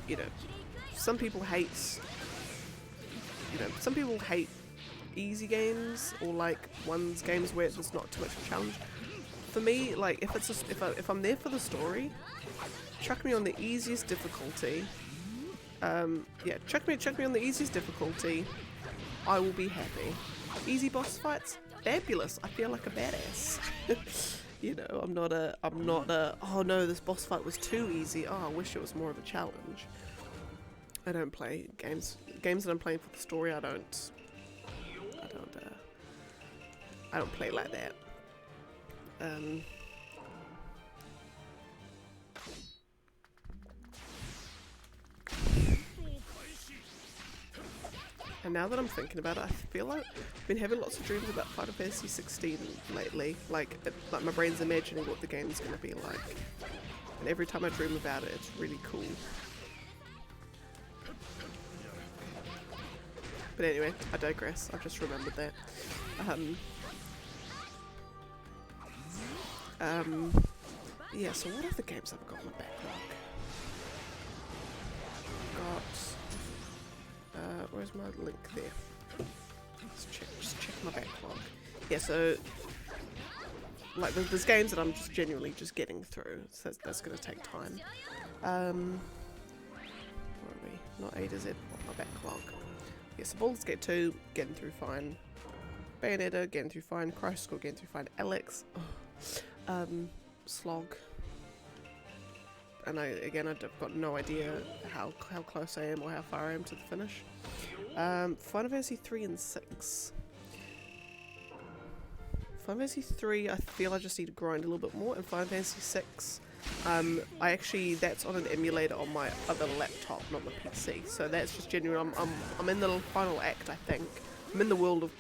you know, some people hate easy games, or like games where there's not too much of a challenge. For me, like, if it's just, if I'm there for the story, chuck me on the easiest difficulty. Yeah, chuck me on the easiest difficulty. I will be happy. Easy boss fights, fabulous. I feel like a badass. You know, I'm not a oh no, this boss fight was too easy. Oh, I wish it was more of a challenge. I don't play games that I'm playing for the story. I don't play like that. And now that I'm thinking about it, I feel like I've been having lots of dreams about Final Fantasy 16 lately. Like my brain's imagining what the game's going to be like. And every time I dream about it, it's really cool. But anyway, I digress. I've just remembered that. Yeah, so what other games have I got in my backlog? Where's my link there? Just check my backlog. Yeah, so like there's games that I'm just genuinely just getting through, so that's gonna take time. Where are we? Not A to Z, my backlog. Yeah, so Baldur's Gate 2, getting through fine. Bayonetta, getting through fine. Crisis Core, getting through fine. Alex, Slog. And I've got no idea how close I am or how far I am to the finish. Final Fantasy 3 and 6. Final Fantasy 3, I feel I just need to grind a little bit more, and Final Fantasy 6, that's on an emulator on my other laptop, not my PC. So that's just genuine. I'm in the final act, I think. I'm in the world of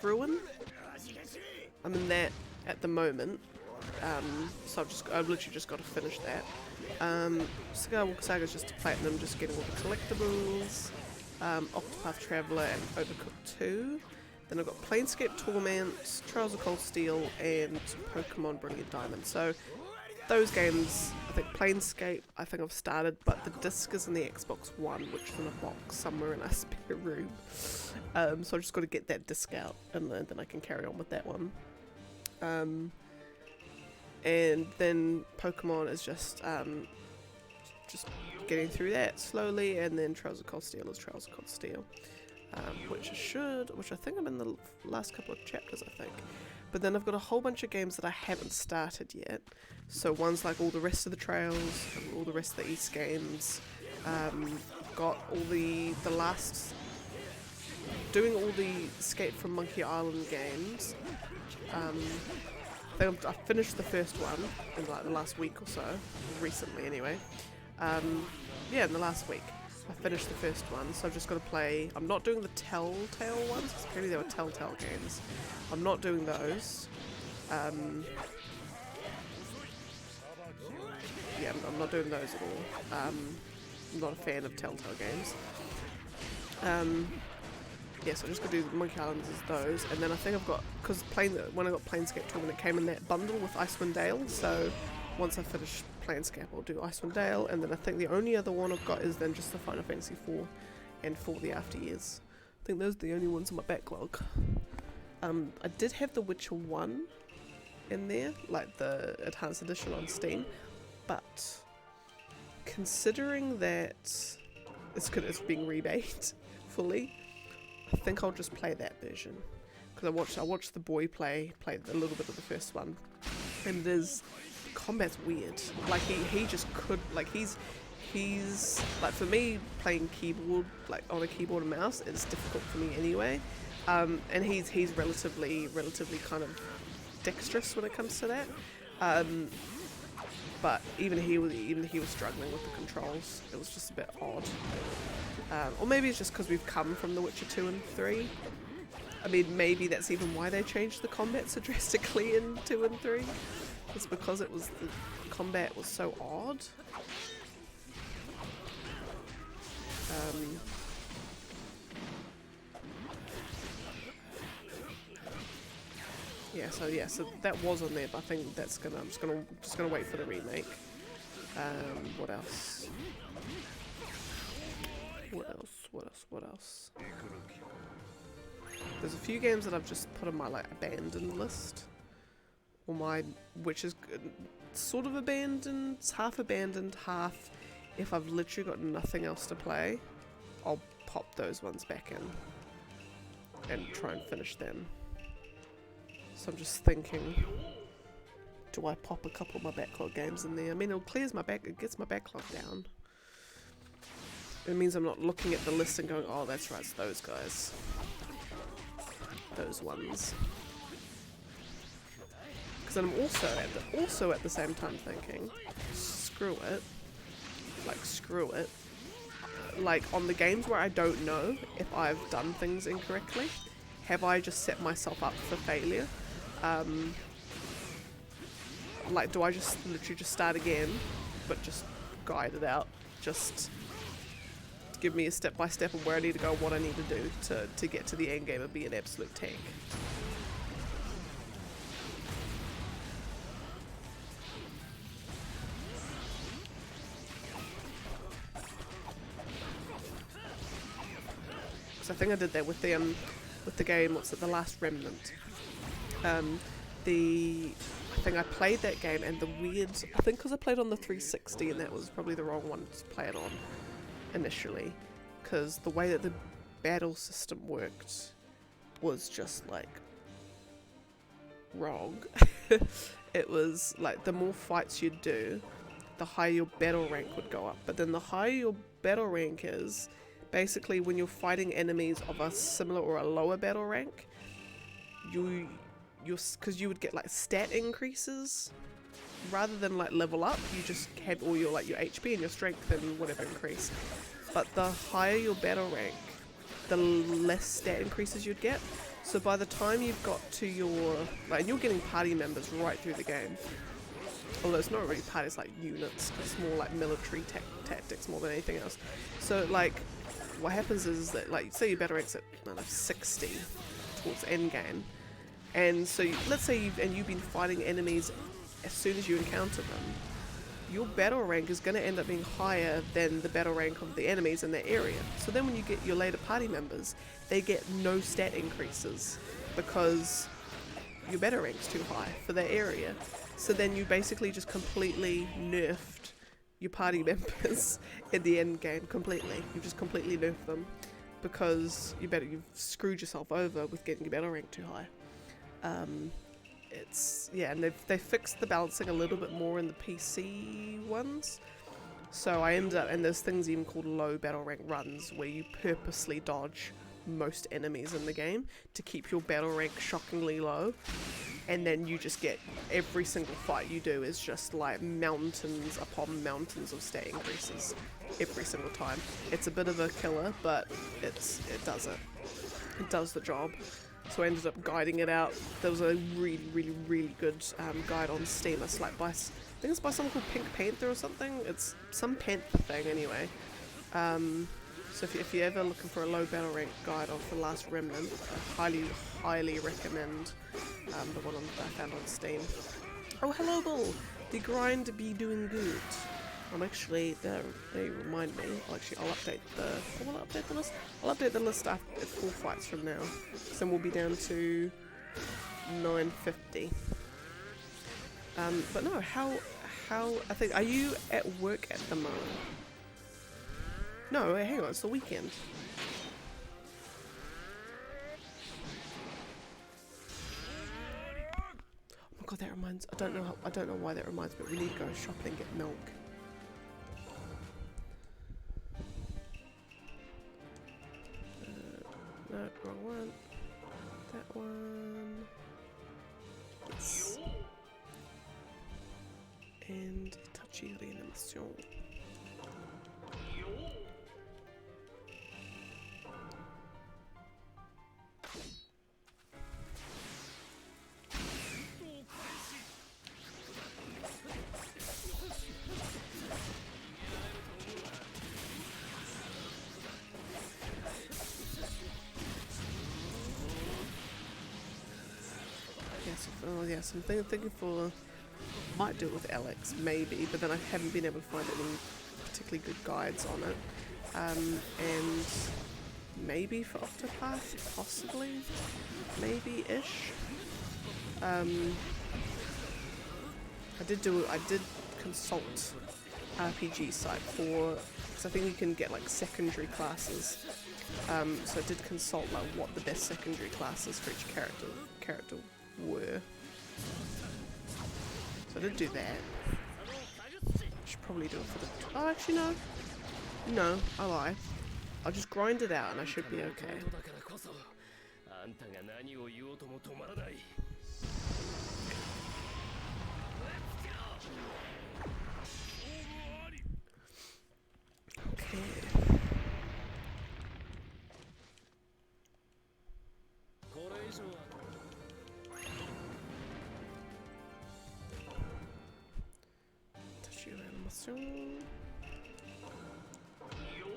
ruin. I'm in that at the moment. So I've literally just got to finish that. Skywalker Saga is just a platinum, just getting all the collectibles. Octopath Traveler and Overcooked 2. Then I've got Planescape Torment, Trials of Cold Steel, and Pokemon Brilliant Diamond. So those games, I think Planescape, I've started, but the disc is in the Xbox One, which is in a box somewhere in our spare room. So I just got to get that disc out, and then I can carry on with that one. And then Pokemon is just getting through that slowly, and then Trials of Cold Steel is Trials of Cold Steel, which I think I'm in the last couple of chapters, I think. But then I've got a whole bunch of games that I haven't started yet. So one's like all the rest of the Trails, all the rest of the East games. Got all the last, doing all the Escape from Monkey Island games. I think I finished the first one in like the last week or so, recently anyway. Yeah, in the last week I finished the first one, so I've just got to play. I'm not doing the Telltale ones, because apparently they were Telltale games. I'm not doing those. Yeah, I'm not doing those at all. I'm not a fan of Telltale games. Yeah, so I just got to do Monkey Islands as those, and then I think I've got, because when I got Planescape Torment, it came in that bundle with Icewind Dale, so once I finish Planescape I'll do Icewind Dale, and then I think the only other one I've got is then just the Final Fantasy 4 and For the After Years. I think those are the only ones in my backlog. I did have The Witcher 1 in there, like the Enhanced Edition on Steam, but considering that it's being rebate fully, I think I'll just play that version, because I watched the boy play a little bit of the first one, and combat's weird. Like he just could, like he's like, for me playing keyboard, like on a keyboard and mouse, it's difficult for me anyway. And he's relatively kind of dexterous when it comes to that. But even he was struggling with the controls. It was just a bit odd. Or maybe it's just because we've come from The Witcher 2 and 3. I mean, maybe that's even why they changed the combat so drastically in 2 and 3. It's because the combat was so odd. So that was on there, but I think I'm just gonna wait for the remake. What else? What else? There's a few games that I've just put on my like abandoned list, or which is sort of abandoned, half abandoned, half. If I've literally got nothing else to play, I'll pop those ones back in and try and finish them. So I'm just thinking, do I pop a couple of my backlog games in there? I mean, it gets my backlog down. It means I'm not looking at the list and going, oh, that's right, it's those guys. Those ones. Because I'm also at the same time thinking, screw it. Like, on the games where I don't know if I've done things incorrectly, have I just set myself up for failure? Like, do I just literally just start again, but just guide it out? Just give me a step-by-step of where I need to go, what I need to do to get to the end game and be an absolute tank. I think I did that with the game, what's it, The Last Remnant. I think I played that game, and I think because I played on the 360 and that was probably the wrong one to play it on initially, because the way that the battle system worked was just like wrong. It was like the more fights you'd do, the higher your battle rank would go up, but then the higher your battle rank is, basically, when you're fighting enemies of a similar or a lower battle rank, because you would get like stat increases rather than like level up. You just have all your your HP and your strength and whatever increase. But the higher your battle rank, the less stat increases you'd get. So by the time you've got to your and you're getting party members right through the game. Although it's not really parties, like units. It's more like military tactics more than anything else. So like, what happens is that, like, say your battle rank's at 60 towards end game, and so let's say you've been fighting enemies as soon as you encounter them, your battle rank is going to end up being higher than the battle rank of the enemies in that area. So then when you get your later party members, they get no stat increases because your battle rank's too high for that area. So then you basically just completely nerfed your party members in the end game completely. You've just completely nerfed them because you've screwed yourself over with getting your battle rank too high. And they fixed the balancing a little bit more in the PC ones. So I ended up, and there's things even called low battle rank runs where you purposely dodge most enemies in the game to keep your battle rank shockingly low. And then you just get, every single fight you do is just like mountains upon mountains of stat increases every single time. It's a bit of a killer, but it does it. It does the job. So I ended up guiding it out. There was a really, really, really good guide on Steam. It's like I think it's by someone called Pink Panther or something. It's some Panther thing anyway. So if you're ever looking for a low battle rank guide of The Last Remnant, I highly recommend the one I found on Steam. Oh, hello, Bull! The grind be doing good. I'm actually, they remind me, I'll update the list. I'll update the list after 4 fights from now. So then we'll be down to 950. But no, how, I think, are you at work at the moment? No, hang on, it's the weekend. Oh my god, that reminds. I don't know why that reminds me. But we need to go shopping and get milk. No, wrong one. That one. Yes. And Itachi Reanimation. Yes, oh yes, I'm thinking for, might do it with Alex, maybe, but then I haven't been able to find any particularly good guides on it. And maybe for Octopath, possibly, maybe-ish. I did consult RPG site for, because I think you can get like secondary classes. So I did consult like what the best secondary classes for each character were. So I did do that. I should probably do it for the... Oh, actually no. No, I lie. I'll just grind it out and I should be okay. Okay.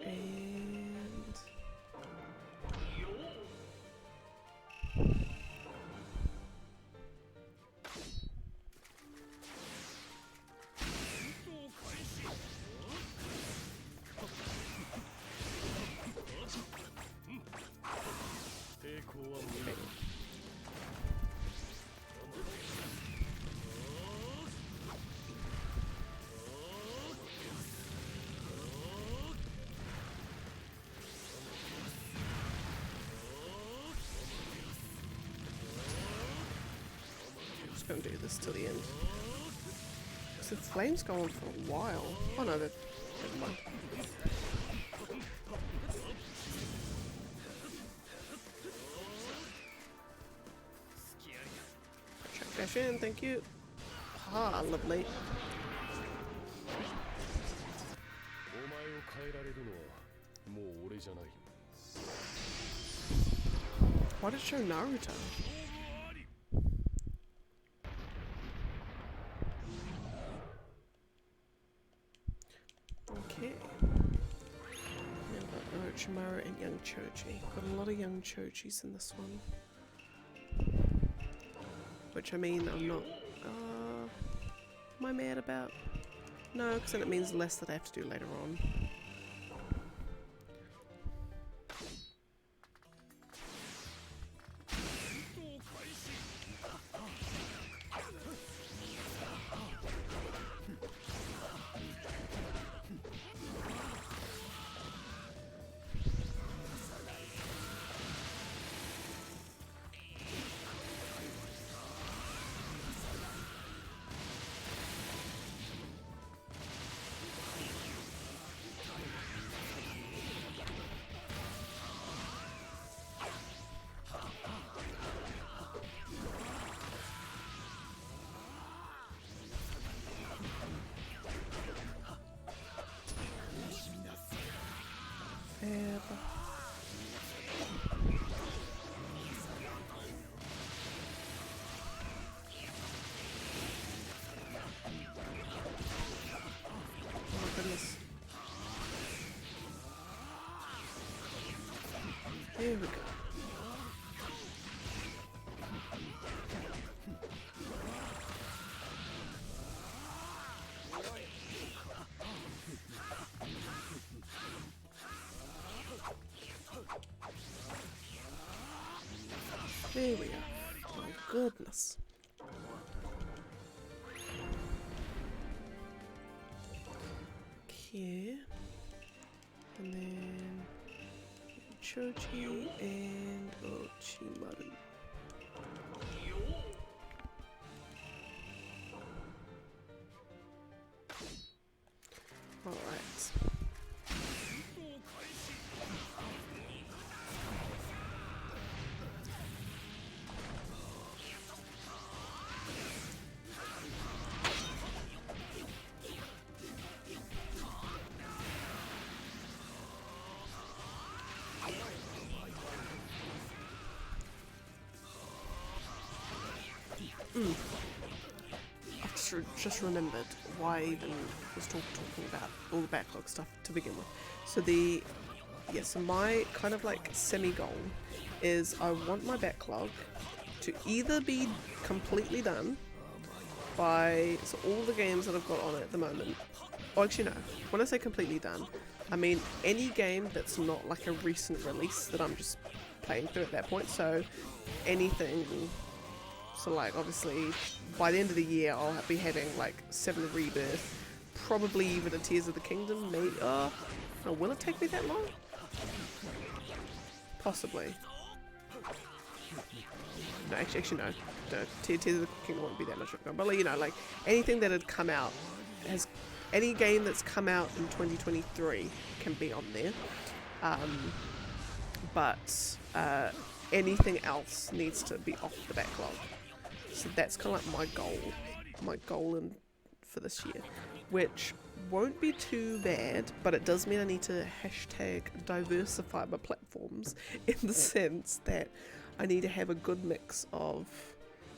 And just gonna do this till the end. So the flames go on for a while. Oh no, never mind. Check dash in, thank you. Ah, lovely. Why did it show Naruto? Okay. Now we've got Orochimaru and young Choji. Got a lot of young Chojis in this one. Which I mean, I'm not... am I mad about? No, because then it means less that I have to do later on. Oh my goodness. Here we go. There we are. My goodness. Okay. And then Choji and Orochimaru. Mm. I just remembered why I even was talking about all the backlog stuff to begin with. So so my kind of like semi-goal is I want my backlog to either be completely done by all the games that I've got on it at the moment. Oh, actually no, when I say completely done, I mean any game that's not like a recent release that I'm just playing through at that point. So anything, so like obviously by the end of the year I'll be having like 7 Rebirth, probably even a Tears of the Kingdom, maybe, no, will it take me that long? Possibly. No, actually no. Tears of the Kingdom won't be that much longer. But you know, like anything that had come out, any game that's come out in 2023 can be on there. But anything else needs to be off the backlog. So that's kind of like my goal for this year, which won't be too bad, but it does mean I need to hashtag diversify my platforms in the sense that I need to have a good mix of,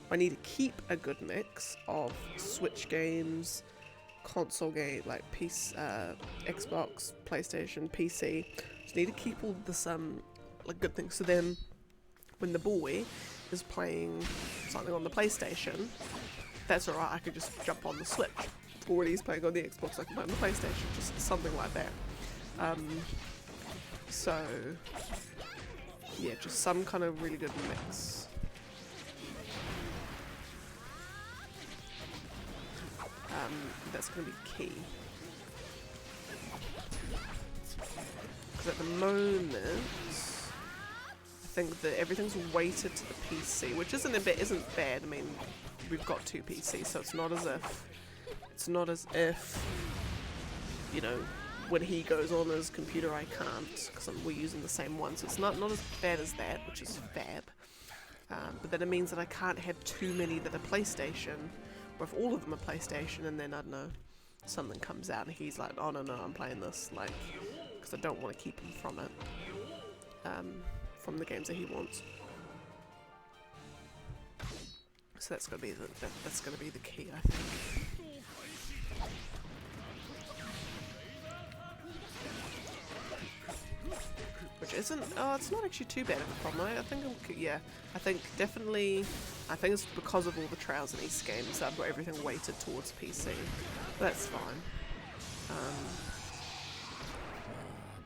I need to keep a good mix of Switch games, console game like Xbox, PlayStation, PC. Just need to keep all this like good things. So then, when the boy is playing something on the PlayStation, that's alright. I could just jump on the Switch. Or when he's playing on the Xbox, I can play on the PlayStation. Just something like that. So yeah, just some kind of really good mix. That's going to be key. Because at the moment, I think that everything's weighted to the PC, which isn't bad. I mean, we've got 2 PCs, so it's not as if you know, when he goes on his computer I can't, because we're using the same one, so it's not as bad as that, which is fab. But then it means that I can't have too many that are PlayStation, or if all of them are PlayStation, and then I don't know, something comes out and he's like, oh no, I'm playing this, like, because I don't want to keep him from it, from the games that he wants. So that's gonna be the key, I think. Which isn't, it's not actually too bad of a problem. I think it's because of all the Trials and East games that I've got everything weighted towards PC. But that's fine.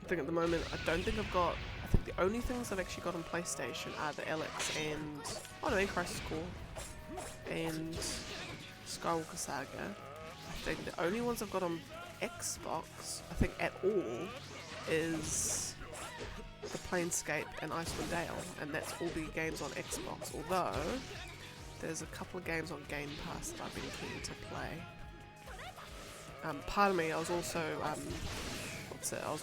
I think at the moment, I think the only things I've actually got on PlayStation are the LX and Crisis Core and Skywalker Saga. I think the only ones I've got on Xbox, I think at all, is the Planescape and Icewind Dale, and that's all the games on Xbox, although there's a couple of games on Game Pass that I've been keen to play. Part of me, I was also, I was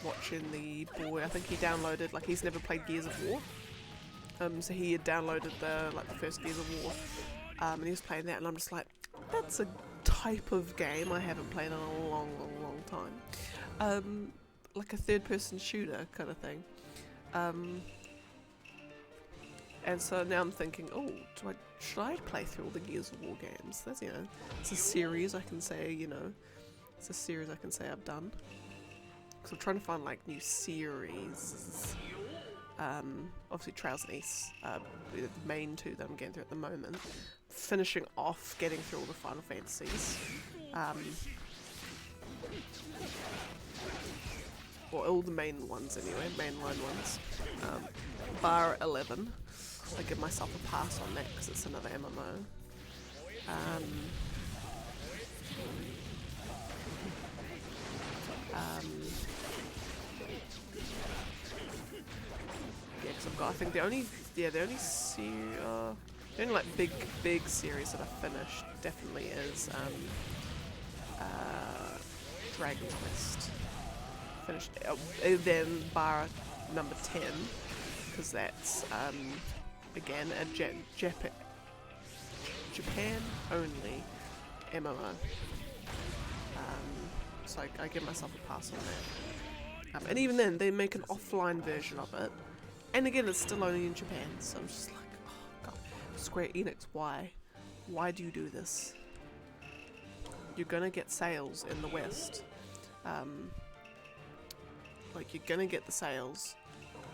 watching the boy, I think he downloaded, like he's never played Gears of War, so he had downloaded the first Gears of War, and he was playing that, and I'm just like, that's a type of game I haven't played in a long time. Like a third-person shooter kind of thing. And so now I'm thinking, should I play through all the Gears of War games? That's, it's a series I can say, I've done. Because I'm trying to find, like, new series. Obviously Trials and East, the main 2 that I'm getting through at the moment. Finishing off getting through all the Final Fantasies. Or all the main ones anyway, mainline ones. Bar 11. I give myself a pass on that because it's another MMO. Yeah, because I've got, I think the only like big series that I've finished definitely is Dragon Quest. Finished, then bar number 10, because that's again a Japan only MMO. So I give myself a pass on that. And even then, they make an offline version of it, and again, it's still only in Japan. So I'm just like, oh god, Square Enix, why? Why do you do this? You're gonna get sales in the West. Like, you're gonna get the sales.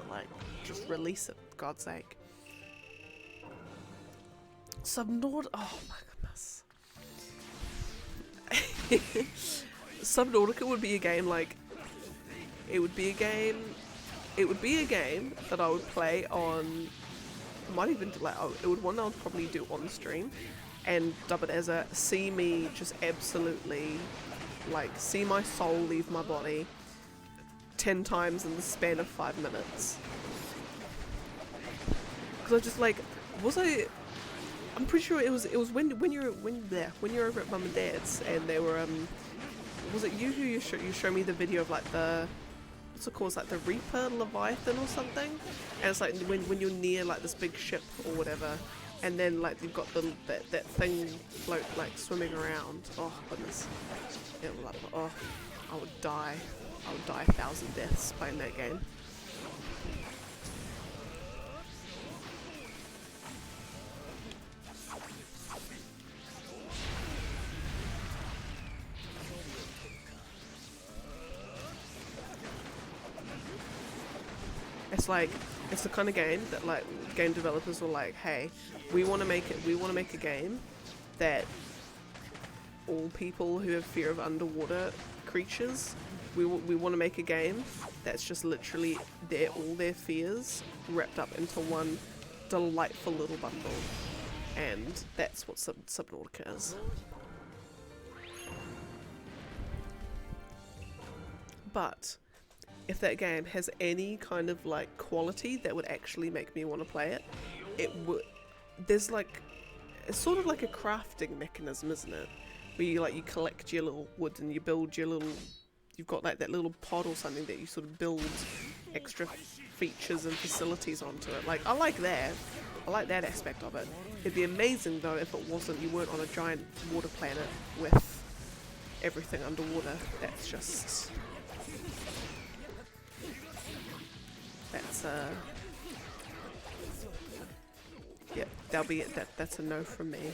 Like, just release it, for God's sake. Subnautica. Oh my goodness. Subnautica would be a game like. It would be a game that I would play on. Might even like. It would one I would probably do on stream, and dub it as a see me just absolutely, like, see my soul leave my body 10 times in the span of 5 minutes. Because I just like, I'm pretty sure it was when you're over at Mum and Dad's and they were was it you who you show me the video of like the, what's it called, it's like the Reaper Leviathan or something, and it's like when you're near like this big ship or whatever, and then like you've got that thing float like swimming around. Oh goodness, it was like, oh, I would die 1,000 deaths playing that game. It's like, it's the kind of game that like game developers were like, hey, we want to make a game that all people who have fear of underwater creatures, we want to make a game that's just literally all their fears wrapped up into one delightful little bundle, and that's what Subnautica is. But if that game has any kind of like quality that would actually make me want to play it, it would. There's like, it's sort of like a crafting mechanism, isn't it? Where you collect your little wood and you build your little. You've got like that little pod or something that you sort of build extra features and facilities onto it. Like, I like that. I like that aspect of it. It'd be amazing though if it wasn't, you weren't on a giant water planet with everything underwater. That's just. That's yeah, that'll be it. That's a no from me.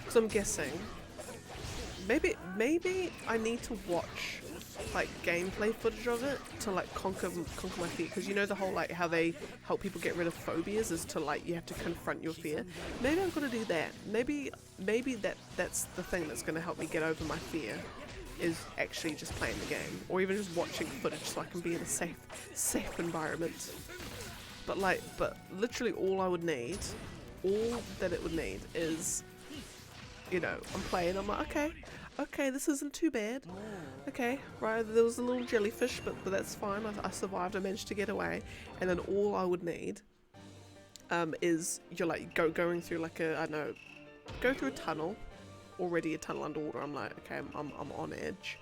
So I'm guessing maybe I need to watch like gameplay footage of it to like conquer my fear, because you know the whole like how they help people get rid of phobias is to like you have to confront your fear. Maybe I'm gonna do that. Maybe that's the thing that's gonna help me get over my fear, is actually just playing the game, or even just watching footage so I can be in a safe environment. But literally all that it would need is, you know, I'm playing, I'm like, okay, this isn't too bad. Okay, right, there was a little jellyfish, but that's fine. I survived, I managed to get away. And then all I would need is you're like going through like go through a tunnel, already a tunnel underwater. I'm like, okay, I'm on edge.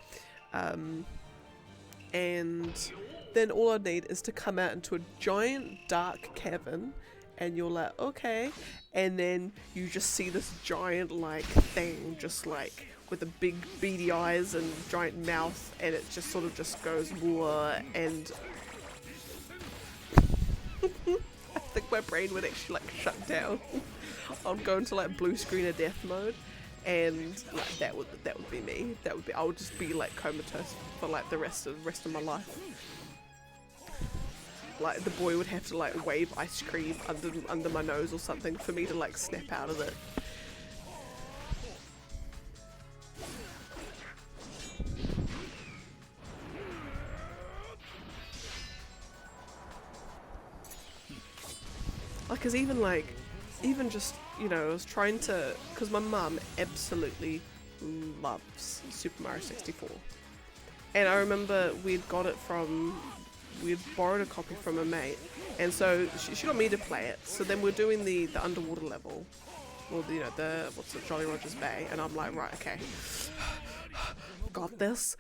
And then all I need is to come out into a giant dark cavern, and you're like, okay, and then you just see this giant like thing just like with the big beady eyes and giant mouth, and it just sort of just goes whoa, and I think my brain would actually like shut down. I'd go into like blue screen of death mode, and like that would be me. I would just be like comatose for like the rest of my life. Like the boy would have to like wave ice cream under my nose or something for me to like snap out of it. Because even just, you know, I was trying to, because my mum absolutely loves Super Mario 64. And I remember we'd borrowed a copy from a mate, and so she got me to play it. So then we're doing the underwater level, or what's it, Jolly Roger's Bay, and I'm like, right, okay, I've got this,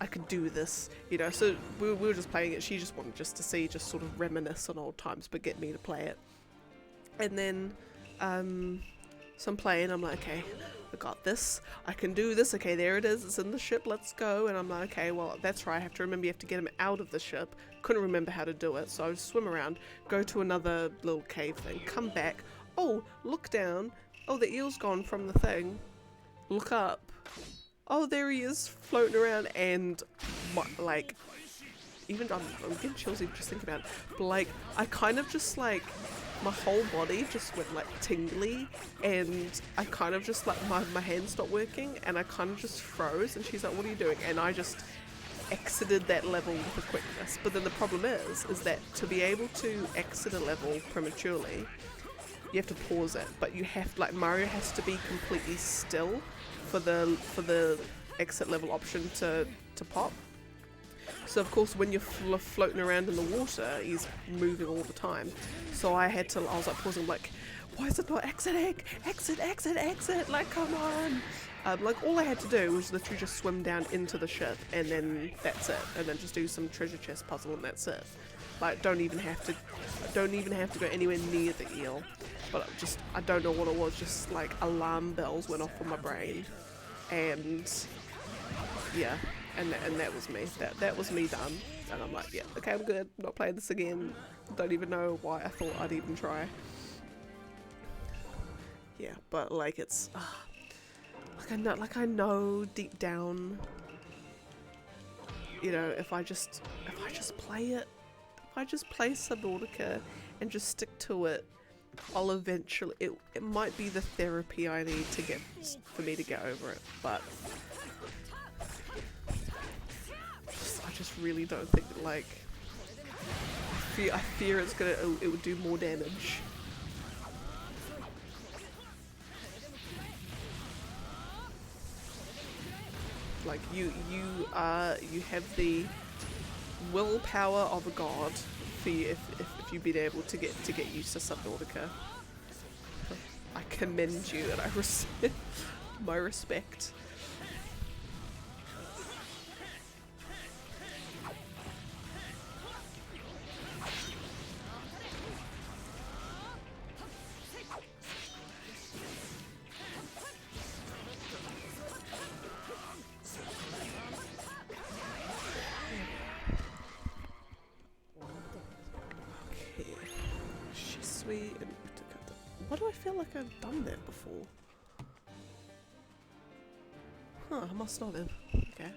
I can do this, you know. So we were just playing it. She just wanted just to see, just sort of reminisce on old times, but get me to play it. And then So I'm playing, I'm like, okay, I got this, I can do this, okay, there it is, it's in the ship, let's go. And I'm like, okay, well, that's right, I have to remember you have to get him out of the ship. Couldn't remember how to do it, so I would swim around, go to another little cave thing, come back, oh, look down, oh, the eel's gone from the thing, look up, oh, there he is, floating around, and, like, even, I'm getting chills even just thinking about it, but, like, I kind of just, like, my whole body just went like tingly, and I kind of just like my hands stopped working, and I kind of just froze, and she's like, what are you doing? And I just exited that level with a quickness. But then the problem is that to be able to exit a level prematurely, you have to pause it, but you have, like, Mario has to be completely still for the exit level option to pop. So of course when you're floating around in the water, he's moving all the time. So I was like pausing, like, why is it not exiting? Exit, exit, exit, like, come on. Like, all I had to do was literally just swim down into the ship, and then that's it. And then just do some treasure chest puzzle, and that's it. Like, don't even have to go anywhere near the eel. But I don't know what it was, just like alarm bells went off on my brain. And yeah. And that was me. That was me done. And I'm like, yeah, okay, I'm good. I'm not playing this again. Don't even know why I thought I'd even try. Yeah, but like it's like I know deep down, you know, if I just play it, if I just play Subnautica and just stick to it, I'll eventually. It might be the therapy I need for me to get over it, but. I just really don't think that, like, I fear it would do more damage. Like, you have the willpower of a god for you if you've been able to get used to Subnautica. I commend you, and I my respect. Why do I feel like I've done that before? Huh, I must not have. Okay.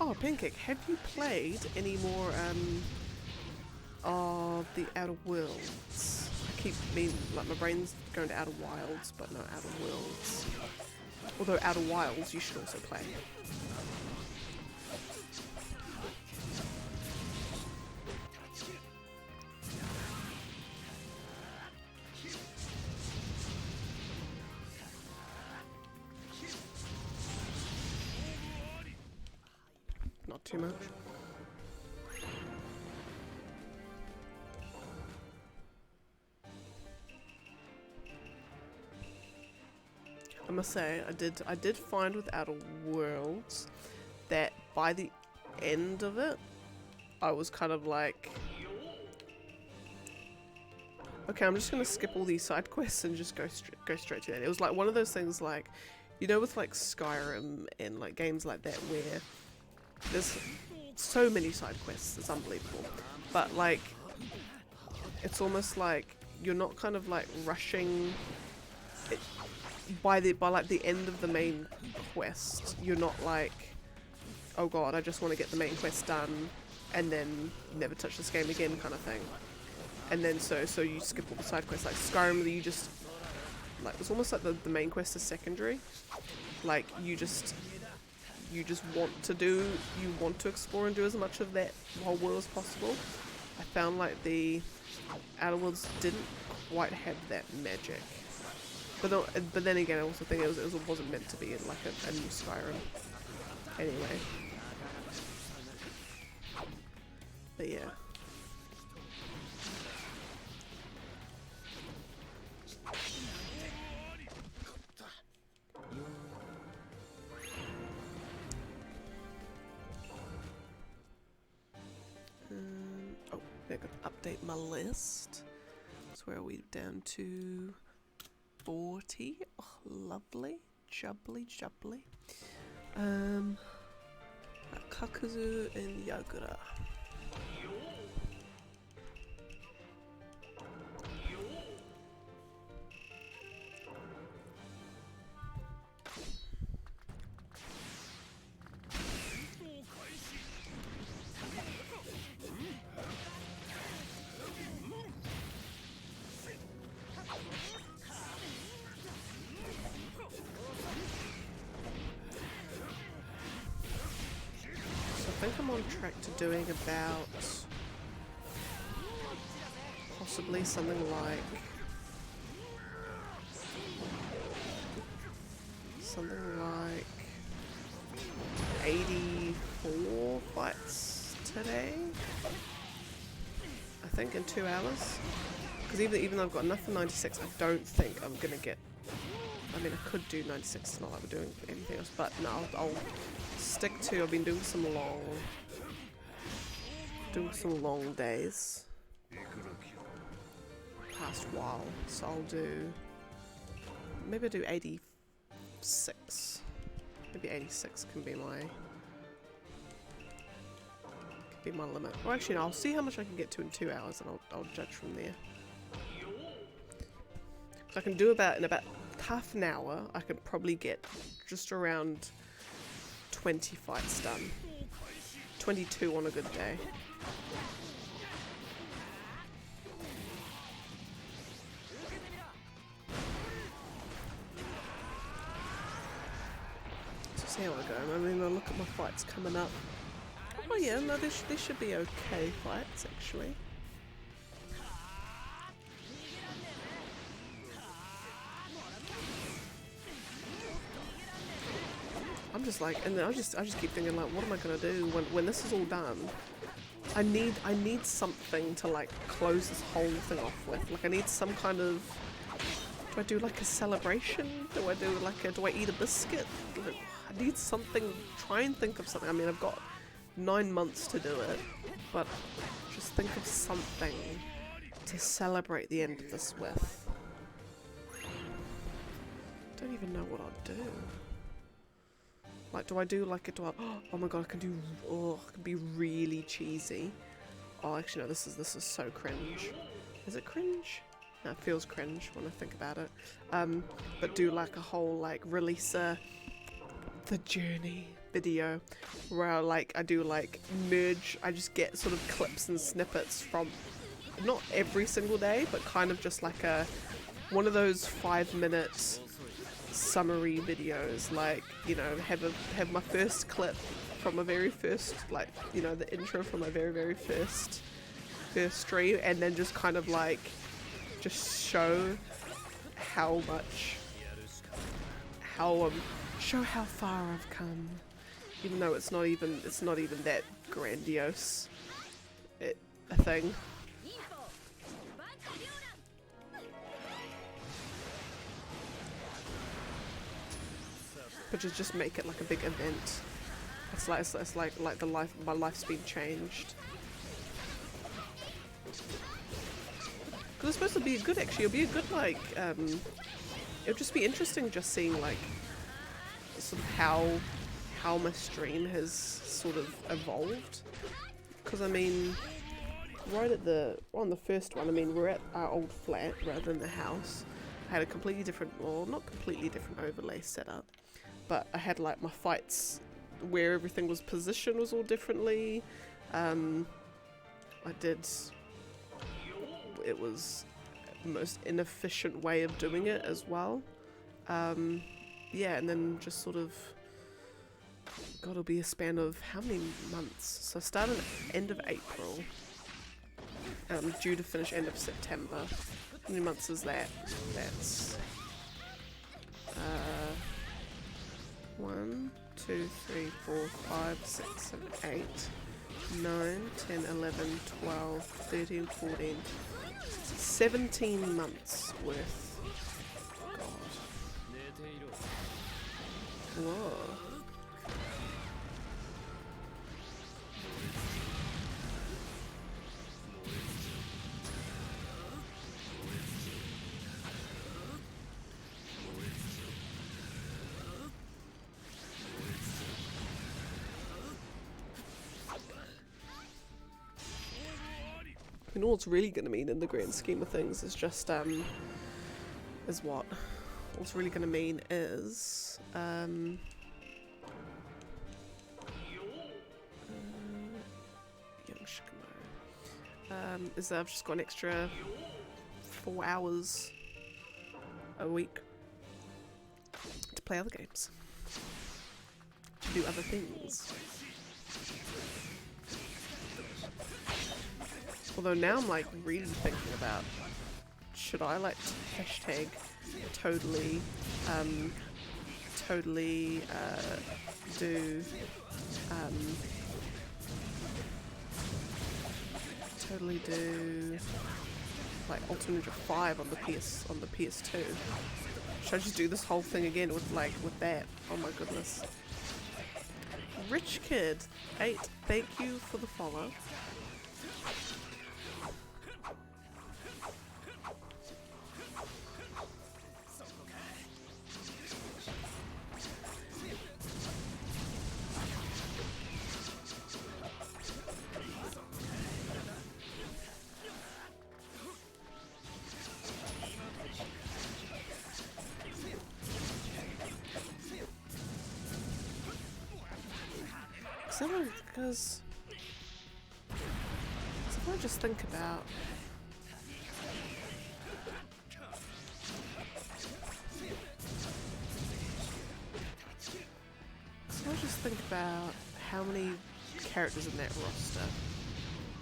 Oh, Pancake, have you played any more of the Outer Worlds? Like, my brain's going to Outer Wilds, but no Outer Worlds. Although Outer Wilds you should also play. Not too much. I must say, I did find with Outer Worlds that by the end of it, I was kind of like, okay, I'm just gonna skip all these side quests and just go straight to that. It was like one of those things, like, you know, with like Skyrim and like games like that where there's so many side quests, it's unbelievable. But like, it's almost like you're not kind of like rushing it. By like the end of the main quest, you're not like, oh god, I just want to get the main quest done and then never touch this game again kind of thing. And then so you skip all the side quests. Like Skyrim, you just, like, it's almost like the main quest is secondary. Like, you you just want to explore and do as much of that whole world as possible. I found like the Outer Worlds didn't quite have that magic. But then again, I also think it wasn't meant to be like a new Skyrim. Anyway. But yeah. Oh, I gotta update my list. So where are we down to? 40. Oh, lovely. Jubbly, jubbly. Kakuzu and Yagura. I think I'm on track to doing about possibly something like 84 fights today. I think in 2 hours. Because even though I've got enough for 96, I don't think I'm gonna get. I mean, I could do 96. It's not like we're doing anything else, but no, I'll stick to. I've been doing some long days past while, so I'll do maybe I'll do 86. Maybe 86 can be my limit. Or actually, no, I'll see how much I can get to in 2 hours, and I'll judge from there. So I can do in about half an hour. I could probably get just around 20 fights done. 22 on a good day. So see how I go. I mean, I'll look at my fights coming up. Oh yeah, no, they should be okay fights actually. I'm just like, and then I just keep thinking like, what am I gonna do when this is all done? I need something to like close this whole thing off with. Like I need some kind of. Do I do like a celebration? Do I eat a biscuit? Like, I need something. Try and think of something. I mean, I've got 9 months to do it, but just think of something to celebrate the end of this with. Don't even know what I'd do. Like, do I do like it? Oh my god, I can do. Oh, I can be really cheesy. Oh, actually, no. This is so cringe. Is it cringe? No, it feels cringe when I think about it. But do like a whole like release the journey video where I do like merge. I just get sort of clips and snippets from not every single day, but kind of just like one of those 5-minute summary videos, like, you know, have my first clip from my very first, like, you know, the intro from my very first stream, and then just kind of like just show how far I've come, even though it's not even that grandiose a thing. But just make it like a big event. It's like my life's been changed. Because it's supposed to be good actually. It'll be a good like it'll just be interesting just seeing like sort of how my stream has sort of evolved. Because I mean, on the first one, I mean, we're at our old flat rather than the house. I had a completely different, well, not completely different overlay setup. But I had like my fights where everything was positioned was all differently. It was the most inefficient way of doing it as well. Yeah, and then just sort of God, it'll be a span of how many months? So I started end of April. And I'm due to finish end of September. How many months is that? That's 1, 2, 3, 4, 5, 6, 7, 8, 9, 10, 11, 12, 13, 14, 17 months worth. God. Whoa. I mean, all it's really going to mean in the grand scheme of things is just, is what? All it's really going to mean is, is that I've just got an extra 4 hours a week to play other games, to do other things. Although now I'm like really thinking about, should I like hashtag totally do like Ultimate Ninja 5 on the PS2. Should I just do this whole thing again with that? Oh my goodness. Rich Kid 8, thank you for the follow. Because if I just think about how many characters in that roster.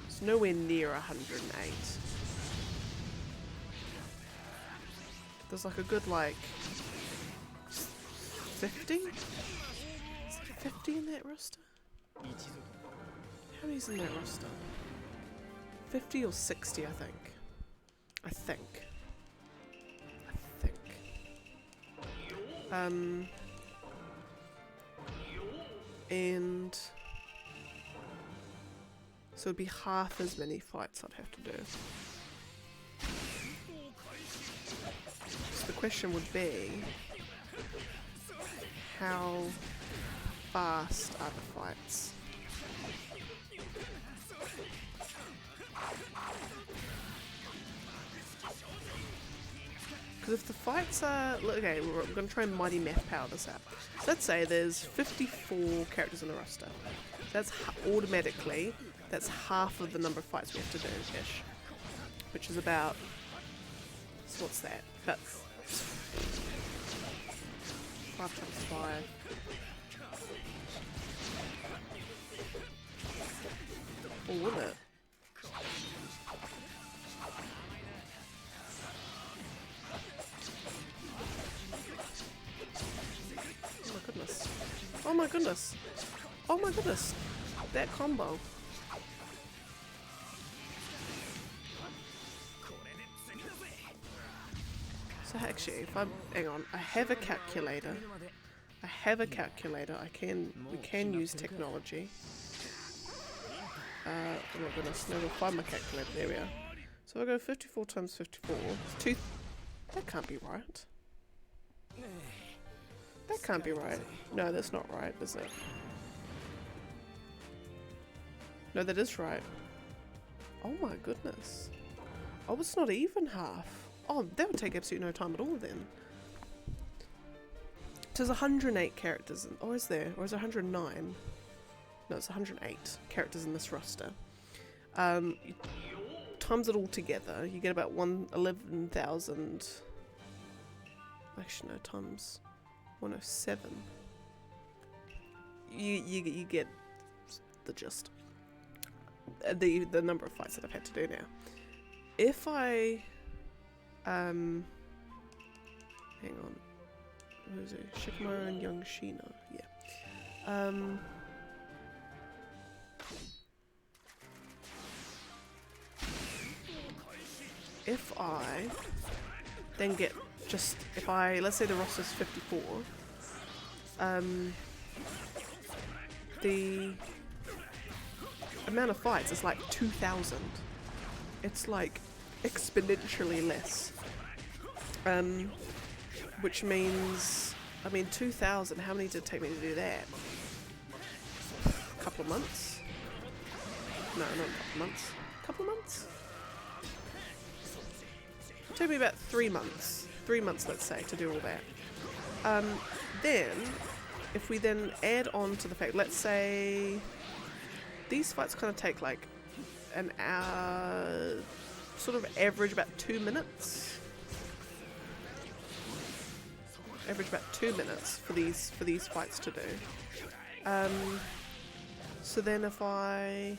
It's nowhere near 108. There's like a good like 50? Is there 50 in that roster? How many's in that roster? 50 or 60, I think. And so it'd be half as many fights I'd have to do. So the question would be, how fast are the fights? Because if the fights are... Okay, we're going to try and mighty math power this out. So let's say there's 54 characters in the roster. That's automatically, that's half of the number of fights we have to do-ish. Which is about... So what's that? About 5 times 5. Or will it? Oh my goodness. Oh my goodness. That combo. So actually, if I hang on, I have a calculator. We can use technology. Oh my goodness, no, we'll find my calculator. There we are. So I go 54 times 54. That can't be right. That can't be right. No, that's not right, is it? No, that is right. Oh my goodness. Oh, it's not even half. Oh, that would take absolutely no time at all then. So there's 108 characters, or is there? Or is it 109? No, it's 108 characters in this roster. You times it all together, you get about 11,000. Actually, no, times 107. you get the gist. The number of fights that I've had to do now. If I hang on, what is it? Shikamaru and Young Shino, yeah. If I then get just, if I, let's say the roster's 54, the amount of fights is like 2,000. It's like exponentially less. Which means, I mean, 2,000, how many did it take me to do that? A couple of months? No, not a couple of months. A couple of months? It took me about 3 months. 3 months, let's say, to do all that. Then, if we then add on to the fact, let's say these fights kind of take like an hour, sort of average about 2 minutes. Average about 2 minutes for these fights to do. So then if I,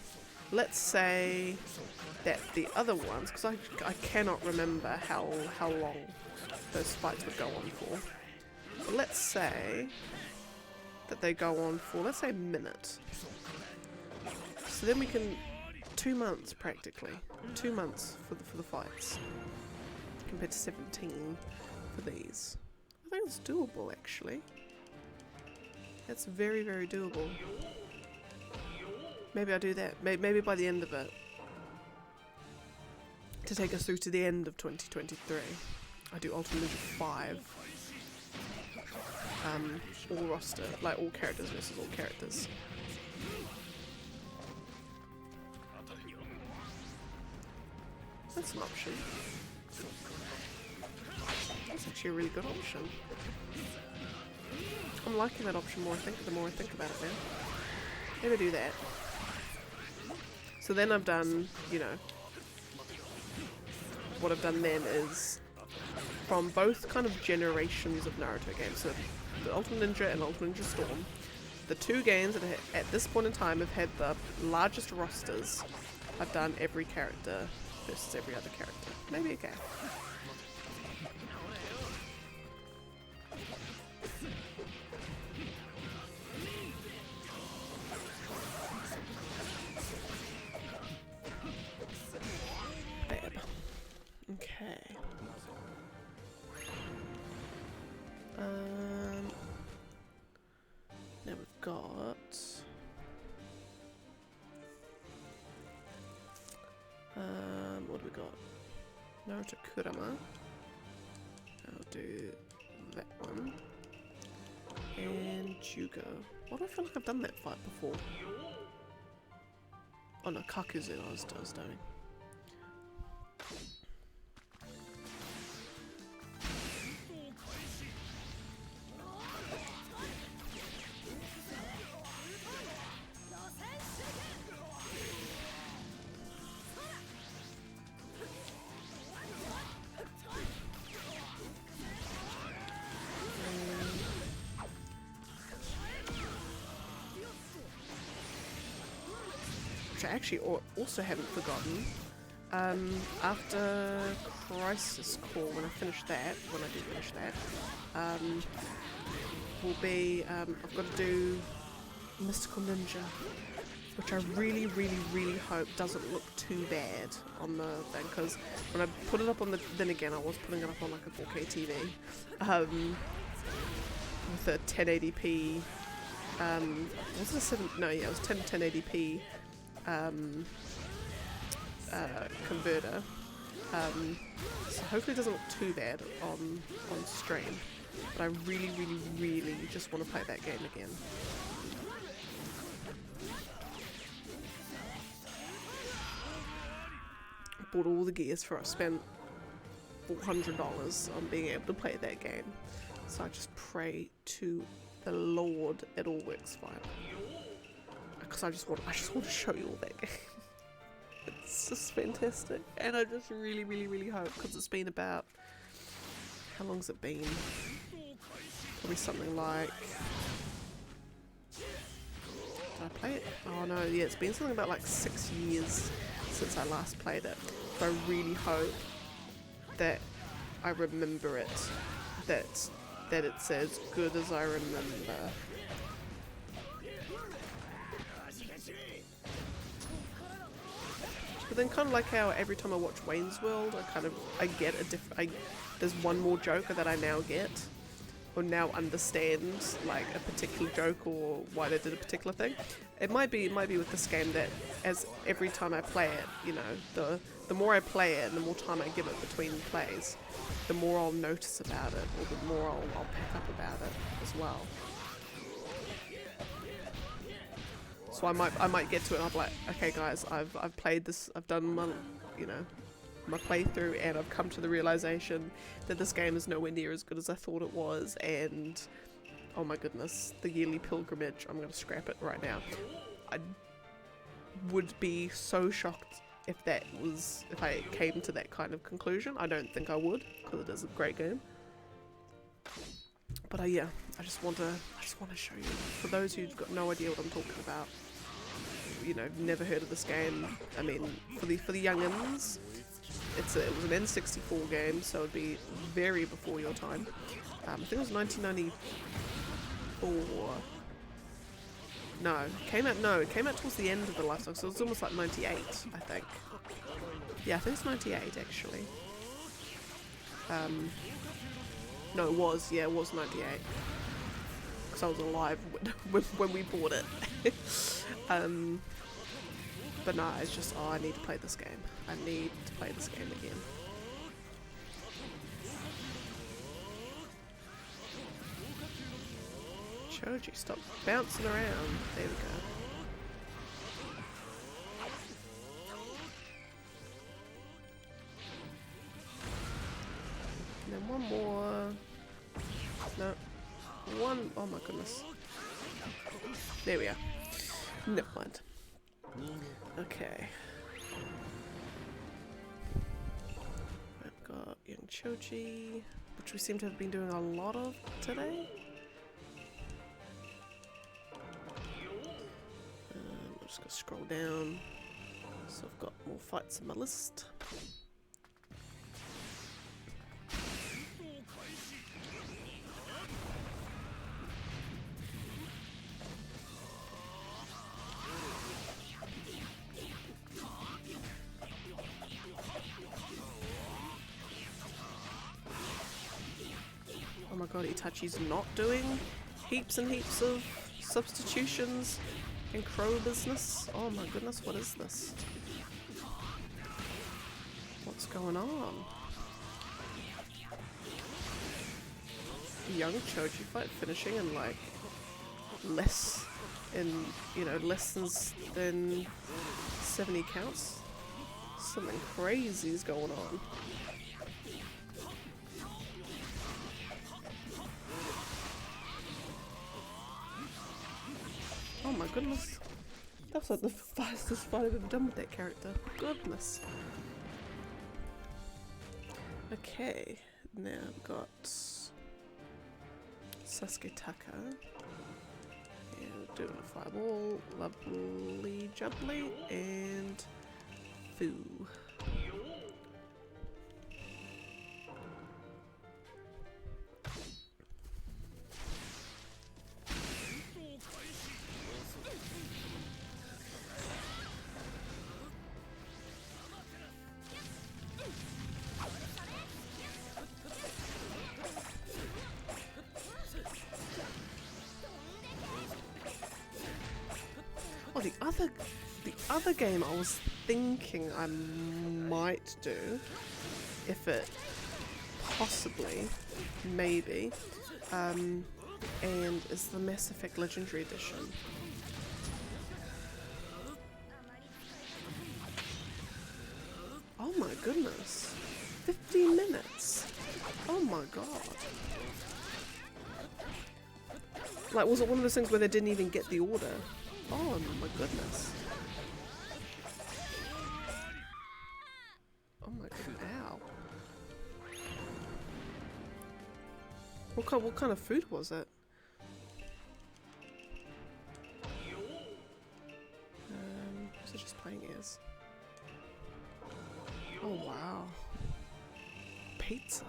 let's say that the other ones, because I cannot remember how long those fights would go on for. But let's say that they go on for, let's say, a minute. So then we can, 2 months practically, 2 months for the fights, compared to 17 for these. I think it's doable actually. That's very, very doable. Maybe I do that. Maybe by the end of it, to take us through to the end of 2023, I do Ultimate Ninja 5. All roster, like all characters versus all characters. That's an option. That's actually a really good option. I'm liking that option more the more I think about it now. Maybe do that. So then I've done, you know, what I've done then is from both kind of generations of Naruto games, so the Ultimate Ninja and Ultimate Ninja Storm, the two games that at this point in time have had the largest rosters. I've done every character versus every other character. Maybe okay. Okay. Now we've got what do we got? Naruto Kurama. I'll do that one. And Jugo. Why do I feel like I've done that fight before? Oh no, Kakuzu I was doing. I actually also haven't forgotten. After Crisis Core, when I do finish that, will be, I've got to do Mystical Ninja, which I really, really, really hope doesn't look too bad on the thing, because when I put it up on the, then again I was putting it up on like a 4K TV, with a 1080p, was it a 7, no yeah, it was 1080p, converter, so hopefully it doesn't look too bad on stream, but I really, really, really just want to play that game again. I bought all the gears for it, spent $400 on being able to play that game, so I just pray to the Lord it all works fine, because I just want to show you all that game. It's just fantastic, and I just really, really, really hope, because it's been about, how long's it been? Probably something like Did I play it? Oh no, yeah, it's been something about like 6 years since I last played it. So I really hope that I remember it. That it's as good as I remember. But then kind of like how every time I watch Wayne's World, I get a there's one more joke that I now get, or now understand, like a particular joke or why they did a particular thing. It might be with this game that as every time I play it, you know, the more I play it and the more time I give it between plays, the more I'll notice about it, or the more I'll pick up about it as well. So I might get to it and I'll be like, okay guys, I've played this, I've done my, you know, my playthrough, and I've come to the realization that this game is nowhere near as good as I thought it was, and oh my goodness, the yearly pilgrimage, I'm gonna scrap it right now. I would be so shocked if I came to that kind of conclusion. I don't think I would, because it is a great game. But yeah, I just want to show you, for those who've got no idea what I'm talking about, you know, never heard of this game. I mean, for the youngins, it was an N64 game, so it'd be very before your time. I think it was 1994. No, it came out towards the end of the life cycle, so it was almost like 98, I think. Yeah, I think it's 98 actually. No, it was 98. Because I was alive when we bought it. But no, it's just, I need to play this game. I need to play this game again. Choji, stop bouncing around. There we go. And then one more. No. One. Oh my goodness. There we are. Never mind. Okay. I've got young Choji, which we seem to have been doing a lot of today. I'm just gonna scroll down. So I've got more fights on my list. Oh my god, Itachi's not doing heaps and heaps of substitutions and crow business. Oh my goodness, what is this? What's going on? Young Choji fight finishing in like less than 70 counts. Something crazy is going on. Oh my goodness. That's like the fastest fight I've ever done with that character. Goodness. Okay, now I've got Sasuke Taka. Yeah, we're doing a fireball, lovely jubbly, and Fu. Oh, the other game I was thinking I might do, if it possibly, maybe, and is the Mass Effect Legendary Edition. Oh my goodness, 15 minutes. Oh my god. Like, was it one of those things where they didn't even get the order? Oh my goodness. Oh my god, ow. What kind of food was it? Oh wow. Pizza.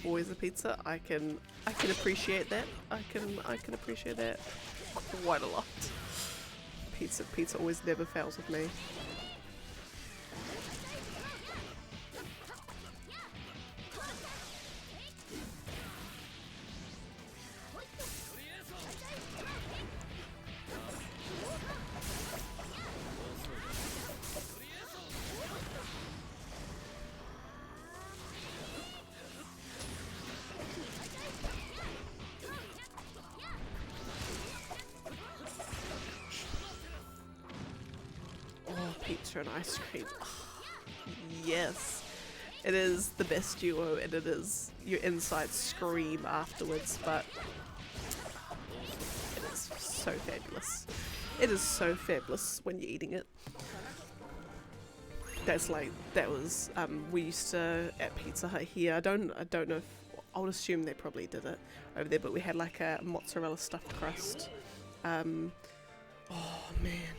Always a pizza. I can appreciate that. I can appreciate that quite a lot. Pizza always never fails with me. Pizza and ice cream. Yes, it is the best duo, and it is your insides scream afterwards. But it is so fabulous. It is so fabulous when you're eating it. That was we used to at Pizza Hut here. I don't know if I would assume they probably did it over there, but we had like a mozzarella stuffed crust. Oh man.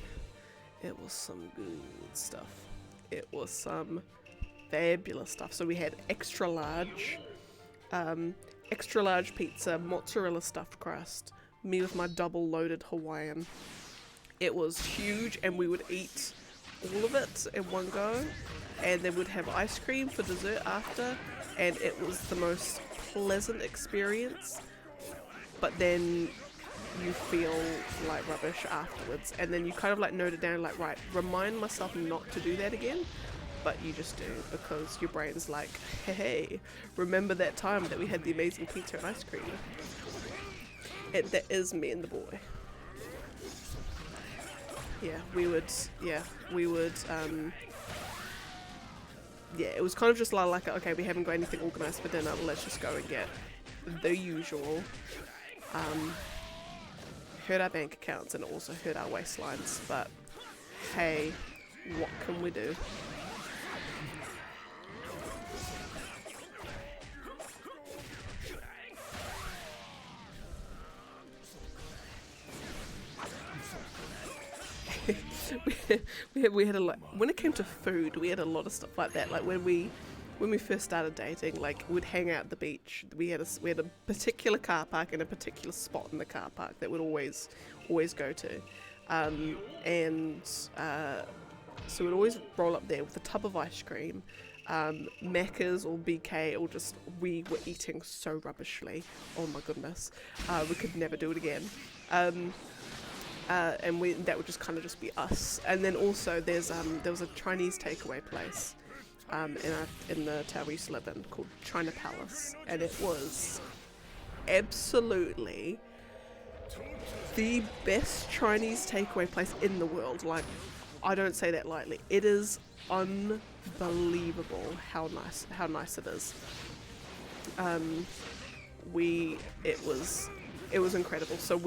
It was some good stuff. It was some fabulous stuff. So we had extra large pizza, mozzarella stuffed crust, me with my double loaded Hawaiian. It was huge, and we would eat all of it in one go, and then we'd have ice cream for dessert after, and it was the most pleasant experience. But then you feel like rubbish afterwards, and then you kind of like note it down, like, right, remind myself not to do that again, but you just do, because your brain's like, hey, remember that time that we had the amazing pizza and ice cream. That is me and the boy. Yeah, it was kind of just like, okay, we haven't got anything organised for dinner, let's just go and get the usual. Hurt our bank accounts and also hurt our waistlines, but hey, what can we do? we had a lot when it came to food. We had a lot of stuff like that. Like when we first started dating, like we'd hang out at the beach. We had a particular car park and a particular spot in the car park that we'd always go to, so we'd always roll up there with a tub of ice cream, Macca's or BK, or just, we were eating so rubbishly. Oh my goodness, we could never do it again. And that would just kind of just be us. And then also there was a Chinese takeaway place in the town we used to live in called China Palace, and it was absolutely the best Chinese takeaway place in the world. Like, I don't say that lightly. It is unbelievable how nice it is. It was incredible. So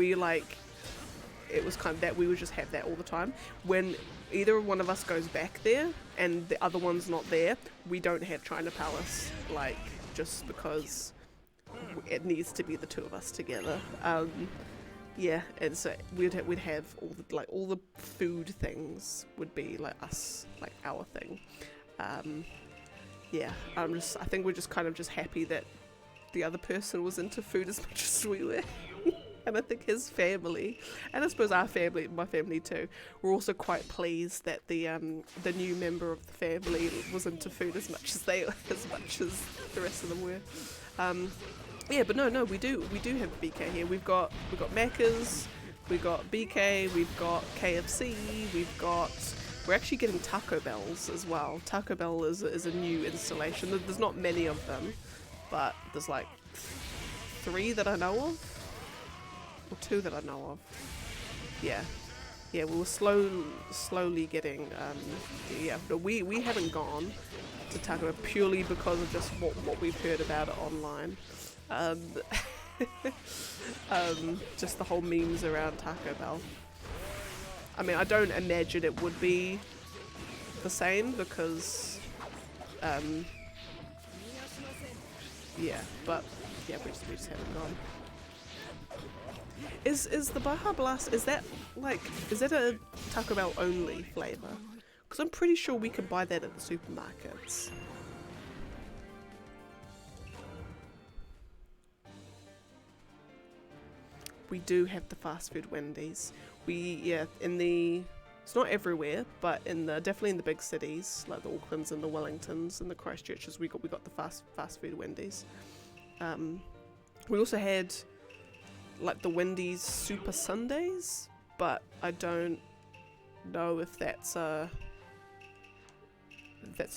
it was kind of that we would just have that all the time. When either one of us goes back there and the other one's not there, we don't have China Palace, like, just because it needs to be the two of us together. Yeah, and so we'd have all the food things would be like us, like our thing. Yeah, I think we're just kind of just happy that the other person was into food as much as we were. And I think his family, and I suppose our family, my family too, were also quite pleased that the new member of the family was into food as much as the rest of them were. Yeah, but no, we do have BK here. We've got Macca's, we've got BK, we've got KFC, we're actually getting Taco Bells as well. Taco Bell is a new installation. There's not many of them, but there's like 3 that I know of. Or 2 that I know of. Yeah, we were slowly getting. But we haven't gone to Taco Bell purely because of just what we've heard about it online. Just the whole memes around Taco Bell. I mean, I don't imagine it would be the same because, yeah, but yeah, we just haven't gone. Is the Baja Blast, is that a Taco Bell only flavour? Because I'm pretty sure we can buy that at the supermarkets. We do have the fast food Wendy's. Yeah, it's not everywhere, but definitely in the big cities, like the Aucklands and the Wellingtons and the Christchurches, we got the fast food Wendy's. We also had like the Wendy's Super Sundays, but I don't know if that's a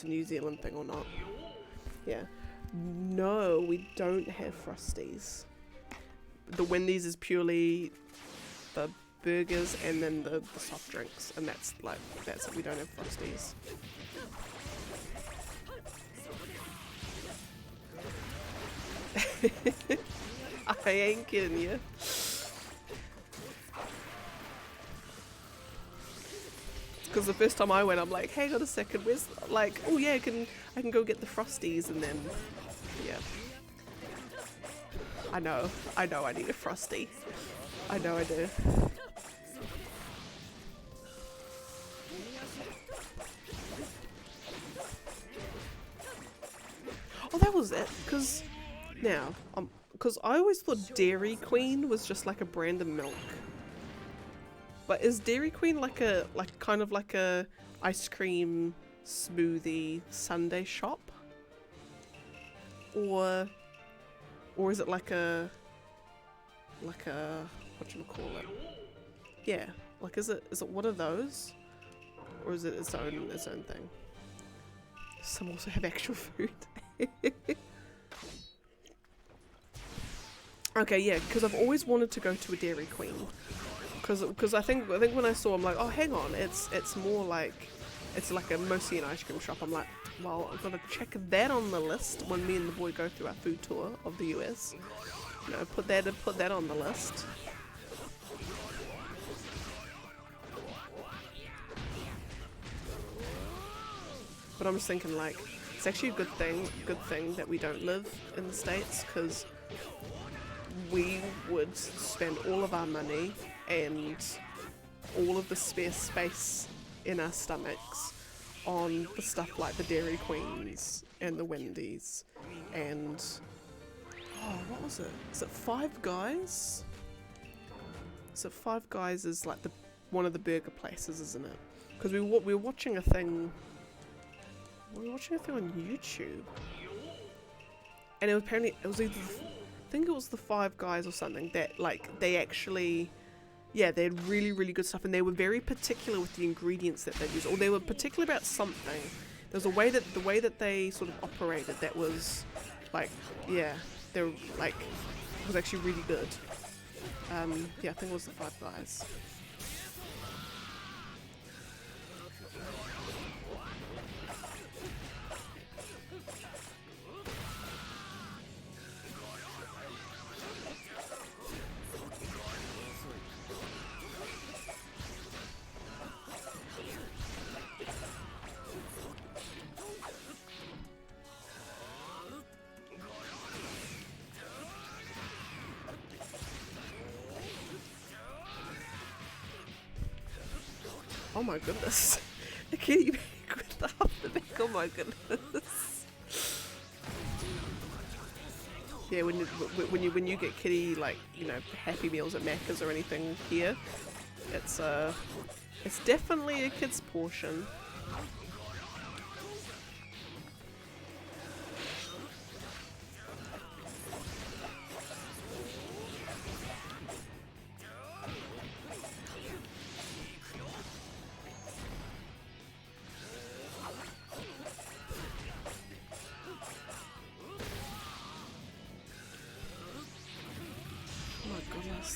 New Zealand thing or not. Yeah. No, we don't have Frosties. The Wendy's is purely the burgers and then the soft drinks, and that's it. We don't have Frosties. I ain't kidding you. Because the first time I went, I'm like, hey, got a second, where's, like, oh yeah, I can go get the Frosties, and then, yeah. I know I need a Frosty. I know I do. Oh, that was it, because I always thought Dairy Queen was just like a brand of milk. But is Dairy Queen like kind of like a ice cream smoothie sundae shop? Or is it like a whatchamacallit? Yeah, like is it one of those? Or is it its own thing? Some also have actual food. Okay, yeah, because I've always wanted to go to a Dairy Queen. Because I think when I saw, I'm like, oh, hang on, it's more like, it's like mostly an ice cream shop. I'm like, well, I've got to check that on the list when me and the boy go through our food tour of the US. You know, put that on the list. But I'm just thinking, like, it's actually a good thing that we don't live in the States, because we would spend all of our money and all of the spare space in our stomachs on the stuff like the Dairy Queens and the Wendy's and what was it? Is it Five Guys? So Five Guys is like one of the burger places, isn't it? Because we were watching a thing. We were watching a thing on YouTube, and it was either I think it was the Five Guys or something that like they actually. Yeah, they had really, really good stuff, and they were very particular with the ingredients that they used, or they were particular about something. There was the way that they sort of operated that was, like, yeah, they were like, it was actually really good. Yeah, I think it was the Five Guys. Oh my goodness. I can't even with the half the back. Oh my goodness. Yeah, when you get kitty, like, you know, Happy Meals at Macca's or anything here, it's definitely a kid's portion.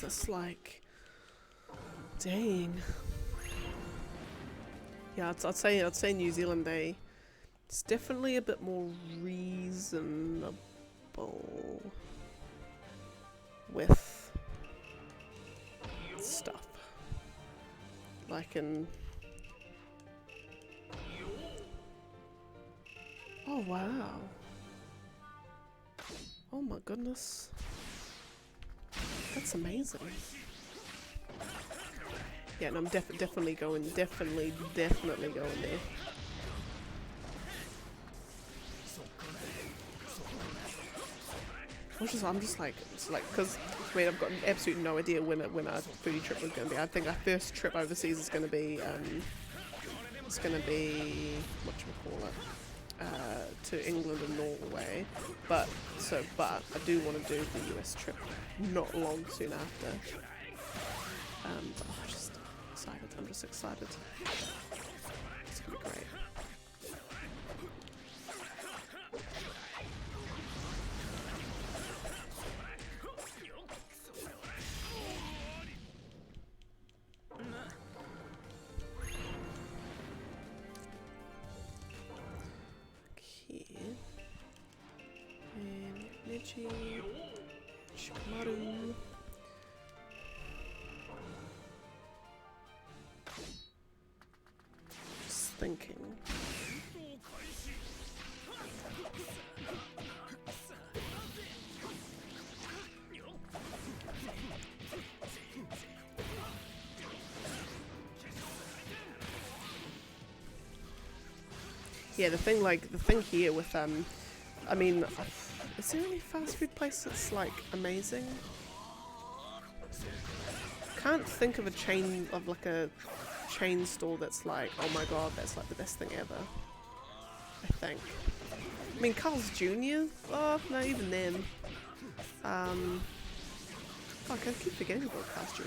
That's like, dang. Yeah, I'd say New Zealand, it's definitely a bit more reasonable with stuff. Like in Oh wow. Oh my goodness. That's amazing. Yeah, no, I'm definitely going there. I'm just like, it's like, because I mean, I've got absolutely no idea when our foodie trip was going to be. I think our first trip overseas is going to be, to England and Norway. But I do want to do the US trip not long soon after. I'm just excited. I'm just excited. It's gonna be great. Shikamaru. Just thinking. Yeah, the thing here with I mean, is there any fast food place that's like amazing? Can't think of a chain store that's like, oh my god, that's like the best thing ever. I think. I mean, Carl's Jr. Oh no, even then. Fuck, I keep forgetting about Carl's Jr.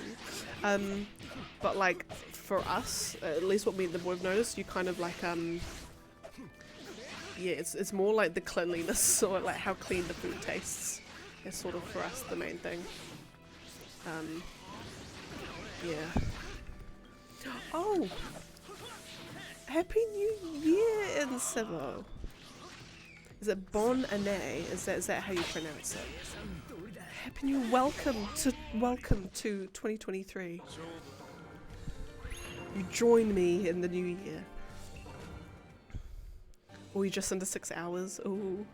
But like for us, at least what me and the boy have noticed, you kind of like yeah, it's more like the cleanliness or like how clean the food tastes is sort of for us the main thing. Yeah. Oh! Happy New Year in Cebu! Is it Bon Année? Is that how you pronounce it? Happy New welcome to 2023. You join me in the new year. Oh, you're just under 6 hours. Oh.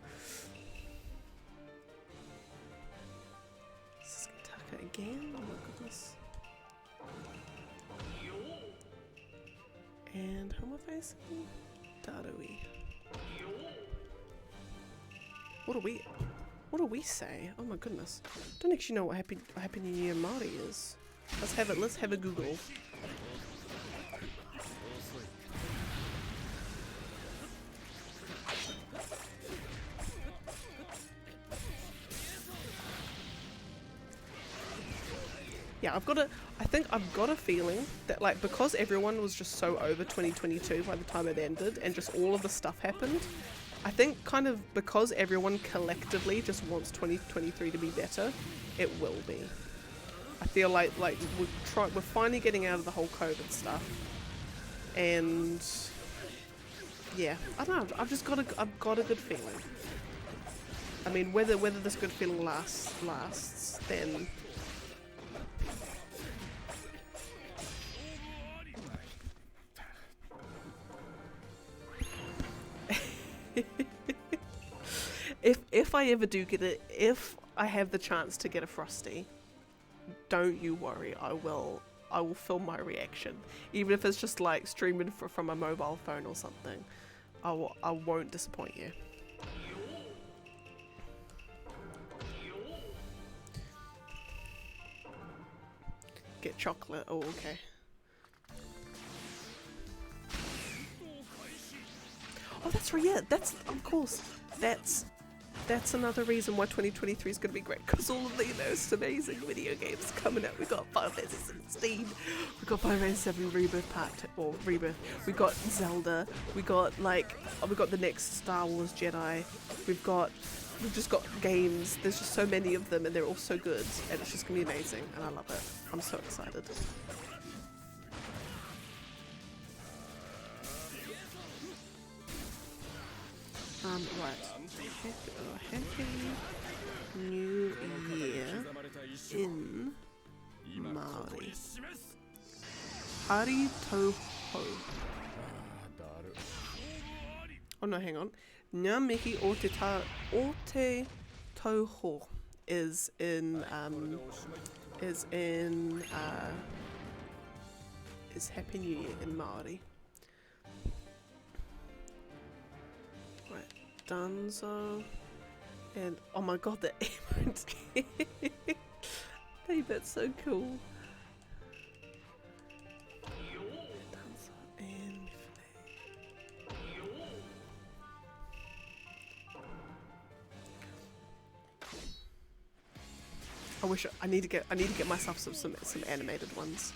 This is Taka again? Oh my goodness. And who am I facing? Darui. What do we say? Oh my goodness. I don't actually know what Happy New Year Māori is. Let's have a Google. Yeah, I think I've got a feeling that like because everyone was just so over 2022 by the time it ended and just all of the stuff happened, I think kind of because everyone collectively just wants 2023 to be better, it will be. I feel like we're finally getting out of the whole COVID stuff, and yeah, I don't know. I've got a good feeling. I mean, whether this good feeling lasts, then. If I ever do get it, if I have the chance to get a Frosty, don't you worry, I will film my reaction, even if it's just like streaming from a mobile phone or something. I won't disappoint you. Get chocolate. Oh, okay. Oh, that's right. Yeah, that's of course. That's another reason why 2023 is going to be great, because all of the most amazing video games coming out. We got Final Fantasy 16, we got Final Fantasy 7 Rebirth Part 2, or Rebirth. We got Zelda. We got the next Star Wars Jedi. We've just got games. There's just so many of them, and they're all so good, and it's just going to be amazing, and I love it. I'm so excited. Right. Happy New Year in Māori. Hari Toho. Oh no, hang on. Ngā mihi o te tauho is in is Happy New Year in Māori. Right, Danzo. And oh my god, the emote. Babe, that's so cool. Danzo and I wish I need to get myself some animated ones.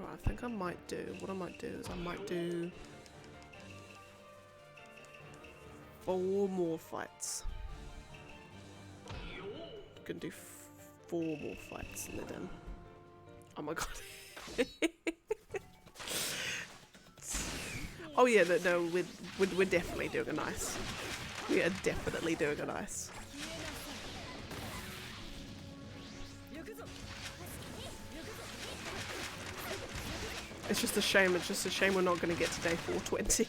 I think I might do, what I might do is I might do 4 more fights. I'm gonna do 4 more fights and then, oh my god. Oh yeah, no, we're definitely doing a nice. We are definitely doing a nice. It's just a shame we're not going to get to day 420.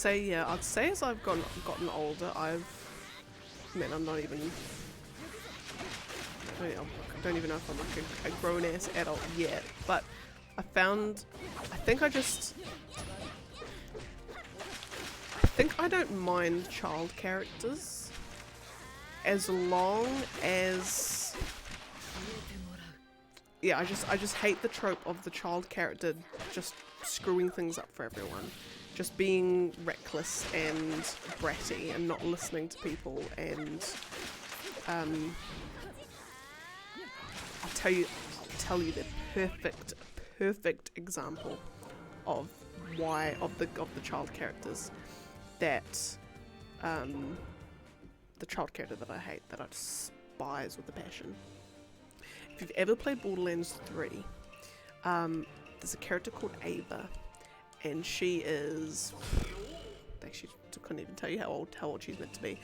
I'd say as I've gotten older, I mean, I'm not even, I don't even know if I'm like a grown-ass adult yet, but I think I don't mind child characters as long as, yeah, I just hate the trope of the child character just screwing things up for everyone. just being reckless and bratty and not listening to people. And I'll tell you the perfect example of the child characters that the child character that I hate, that I despise with a passion. If you've ever played Borderlands 3, there's a character called Ava, and she is, actually I couldn't even tell you how old she's meant to be,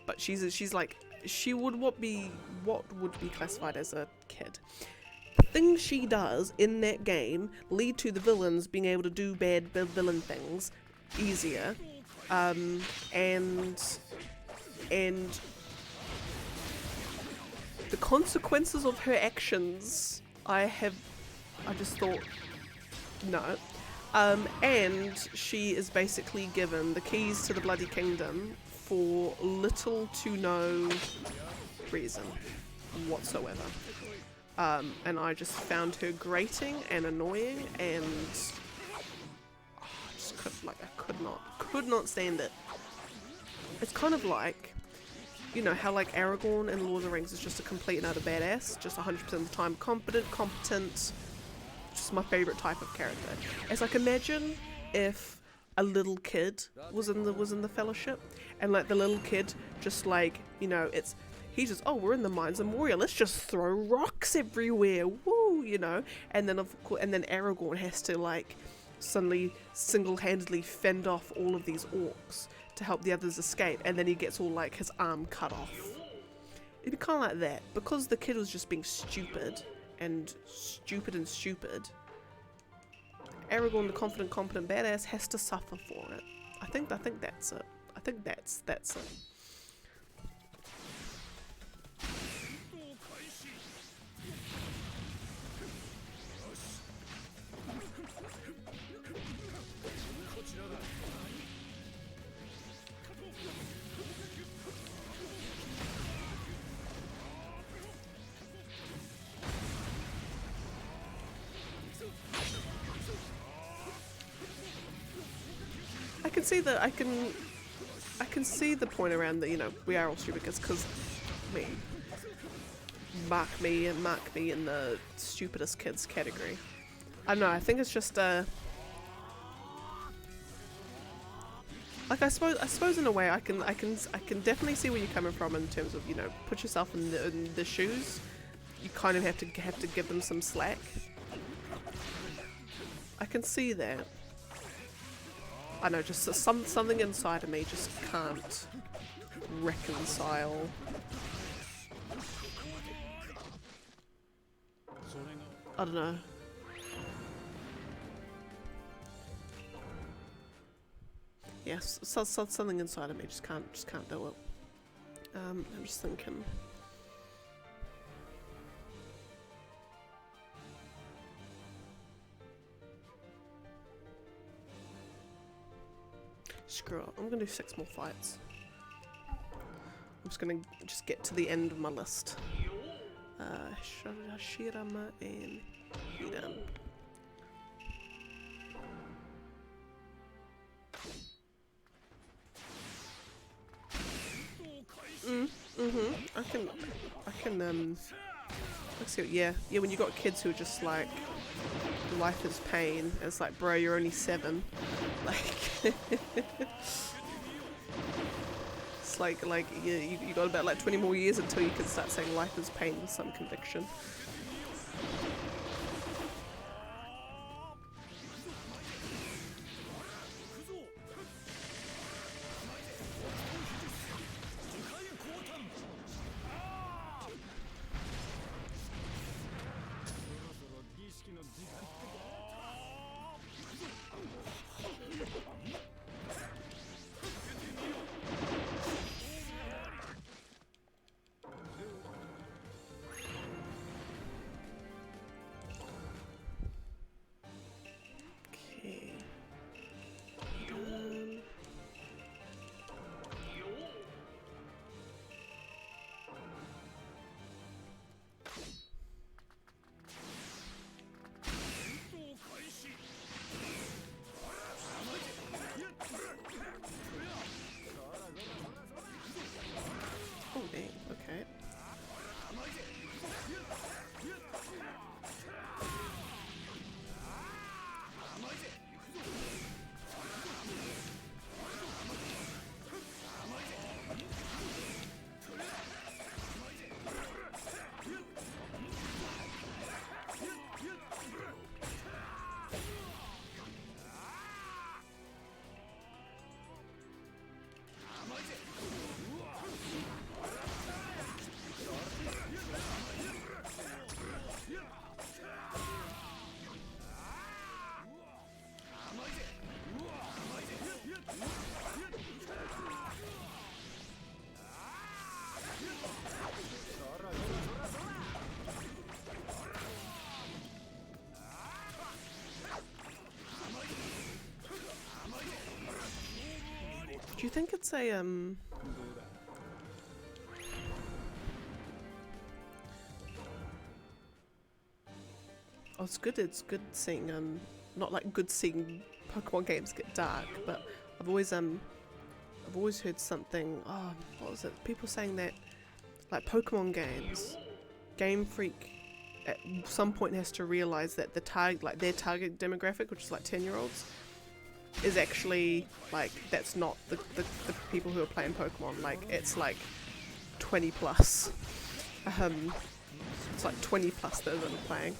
but she's like, she would what would be classified as a kid. The things she does in that game lead to the villains being able to do bad villain things easier, and the consequences of her actions, I just thought, no. And she is basically given the keys to the Bloody Kingdom for little to no reason whatsoever. And I just found her grating and annoying, and I just could not stand it. It's kind of like, you know, how like Aragorn in Lord of the Rings is just a complete and utter badass, just 100% of the time competent, just my favourite type of character. It's like, imagine if a little kid was in the Fellowship, and like the little kid just like, you know, he's just, oh, we're in the Mines of Moria, let's just throw rocks everywhere, woo, you know, and then Aragorn has to like suddenly single-handedly fend off all of these orcs to help the others escape, and then he gets all like his arm cut off. It'd be kind of like that, because the kid was just being stupid. Aragorn, the confident, competent badass, has to suffer for it. I think that's it. I think that's it. I can see the point around that, you know, we are all stupid because mark me in the stupidest kids category. I don't know, I think it's just like, I suppose in a way I can definitely see where you're coming from in terms of, you know, put yourself in the shoes. You kind of have to give them some slack. I can see that. I know, just something inside of me just can't reconcile. I don't know. Yes, something inside of me just can't do it. I'm just thinking. Screw it, I'm gonna do 6 more fights. I'm just gonna get to the end of my list. Hashirama and Hidan. I can let's see, yeah, when you got kids who are just like, life is pain, it's like, bro, you're only 7. Like, it's like you got about like 20 more years until you can start saying life is pain with some conviction. Do you think it's a Oh, it's good. It's good seeing not like good seeing Pokemon games get dark, but I've always heard something. Oh, what was it? People saying that like Pokemon games, Game Freak at some point has to realize that the their target demographic, which is like 10-year-olds, is actually like that's not the people who are playing Pokemon. Like it's like 20 plus. It's like 20 plus that are playing.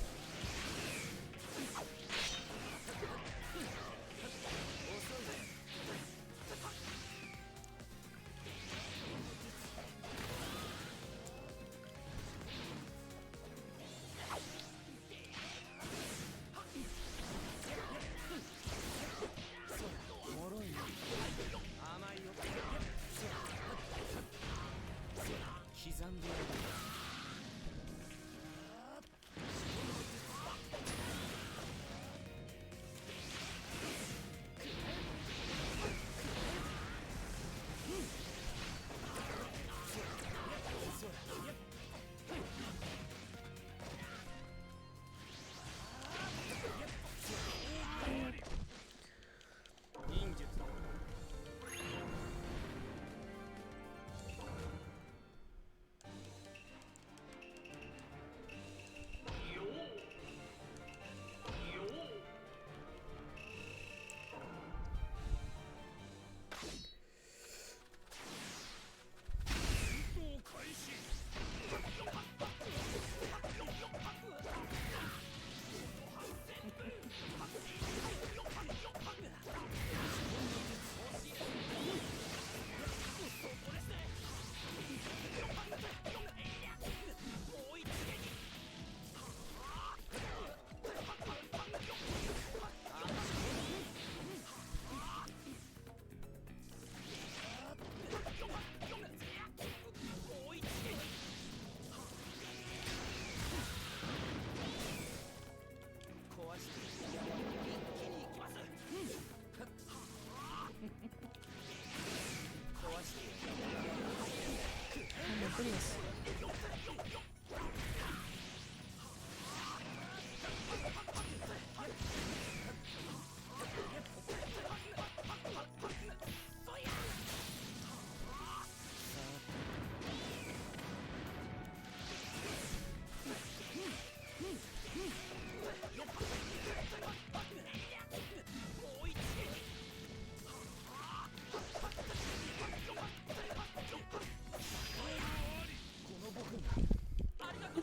Goodness.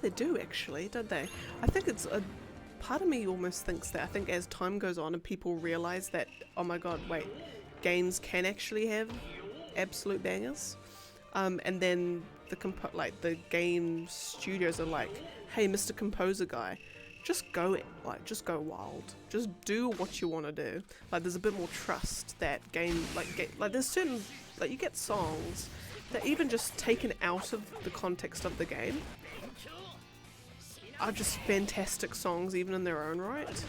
They do actually, don't they? I think it's a part of me almost thinks that I think as time goes on and people realize that, oh my god, wait, games can actually have absolute bangers, and then the game studios are like, hey, Mr. Composer guy, just go wild, just do what you want to do. Like there's a bit more trust that like there's certain, like you get songs that even just taken out of the context of the game are just fantastic songs even in their own right.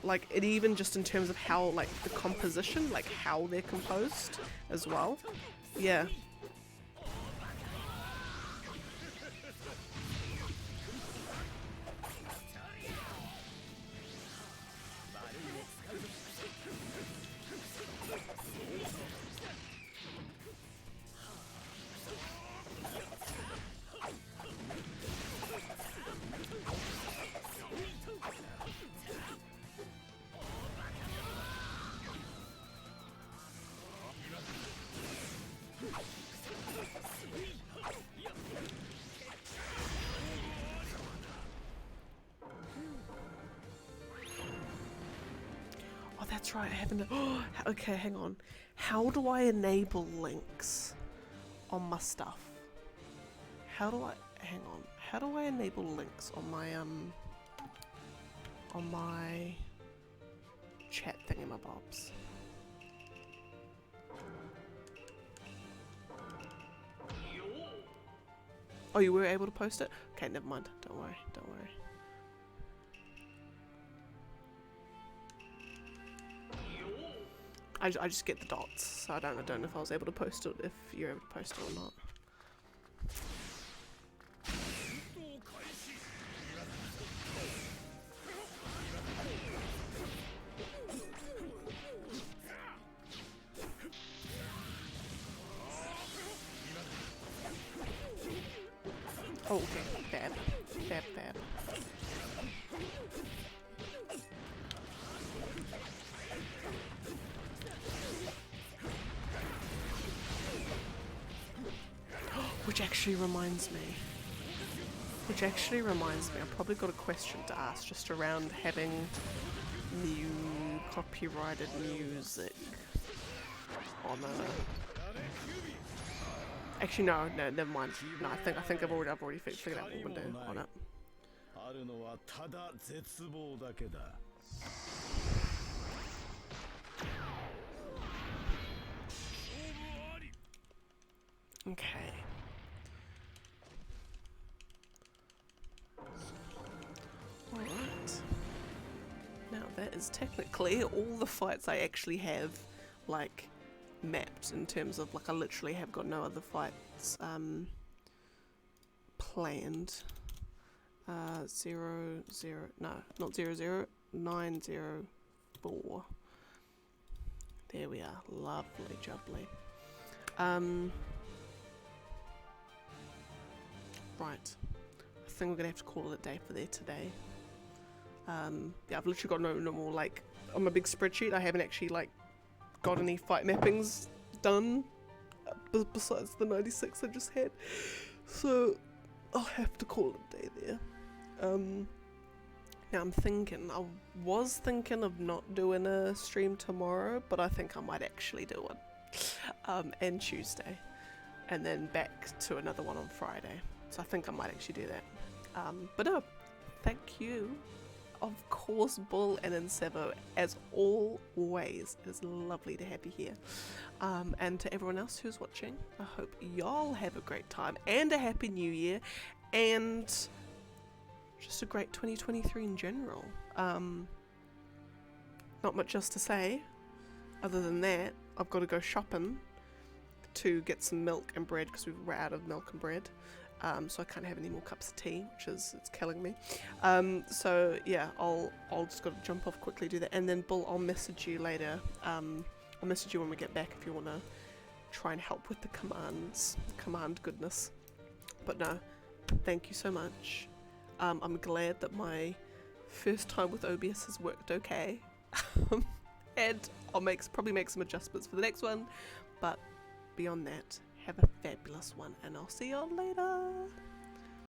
Like it even just in terms of how like the composition, like how they're composed as well. Yeah. That's right, I haven't. Oh, okay, hang on. How do I enable links on my stuff? How do I? Hang on. How do I enable links on my chat thingamabobs? Oh, you were able to post it? Okay, never mind. Don't worry. Don't worry. I just get the dots, so I don't know if I was able to post it, if you're able to post it or not. Oh, okay, bad. Which actually reminds me, I've probably got a question to ask just around having new copyrighted music on a... Actually, no, never mind. No, I think I've already figured out what we're doing on it. Okay. Alright. Now that is technically all the fights I actually have, like, mapped in terms of, like, I literally have got no other fights planned. 904. There we are. Lovely jubbly. Right. I think we're gonna have to call it a day for there today. Yeah, I've literally got no more, like, on my big spreadsheet, I haven't actually, like, got any fight mappings done besides the 96 I just had. So I'll have to call it a day there. Now I was thinking of not doing a stream tomorrow, but I think I might actually do one. And Tuesday. And then back to another one on Friday. So I think I might actually do that. But no, thank you. Of course, Bull and Ensevo, as always. It is lovely to have you here. And to everyone else who's watching, I hope y'all have a great time and a happy new year and just a great 2023 in general. Not much else to say other than that. I've got to go shopping to get some milk and bread because we're out of milk and bread. So I can't have any more cups of tea, it's killing me. So yeah, I'll just gotta jump off quickly, do that, and then Bull, I'll message you later. I'll message you when we get back if you wanna try and help with the command goodness. But no, thank you so much. I'm glad that my first time with OBS has worked okay. And I'll probably make some adjustments for the next one, but beyond that, have a fabulous one, and I'll see y'all later.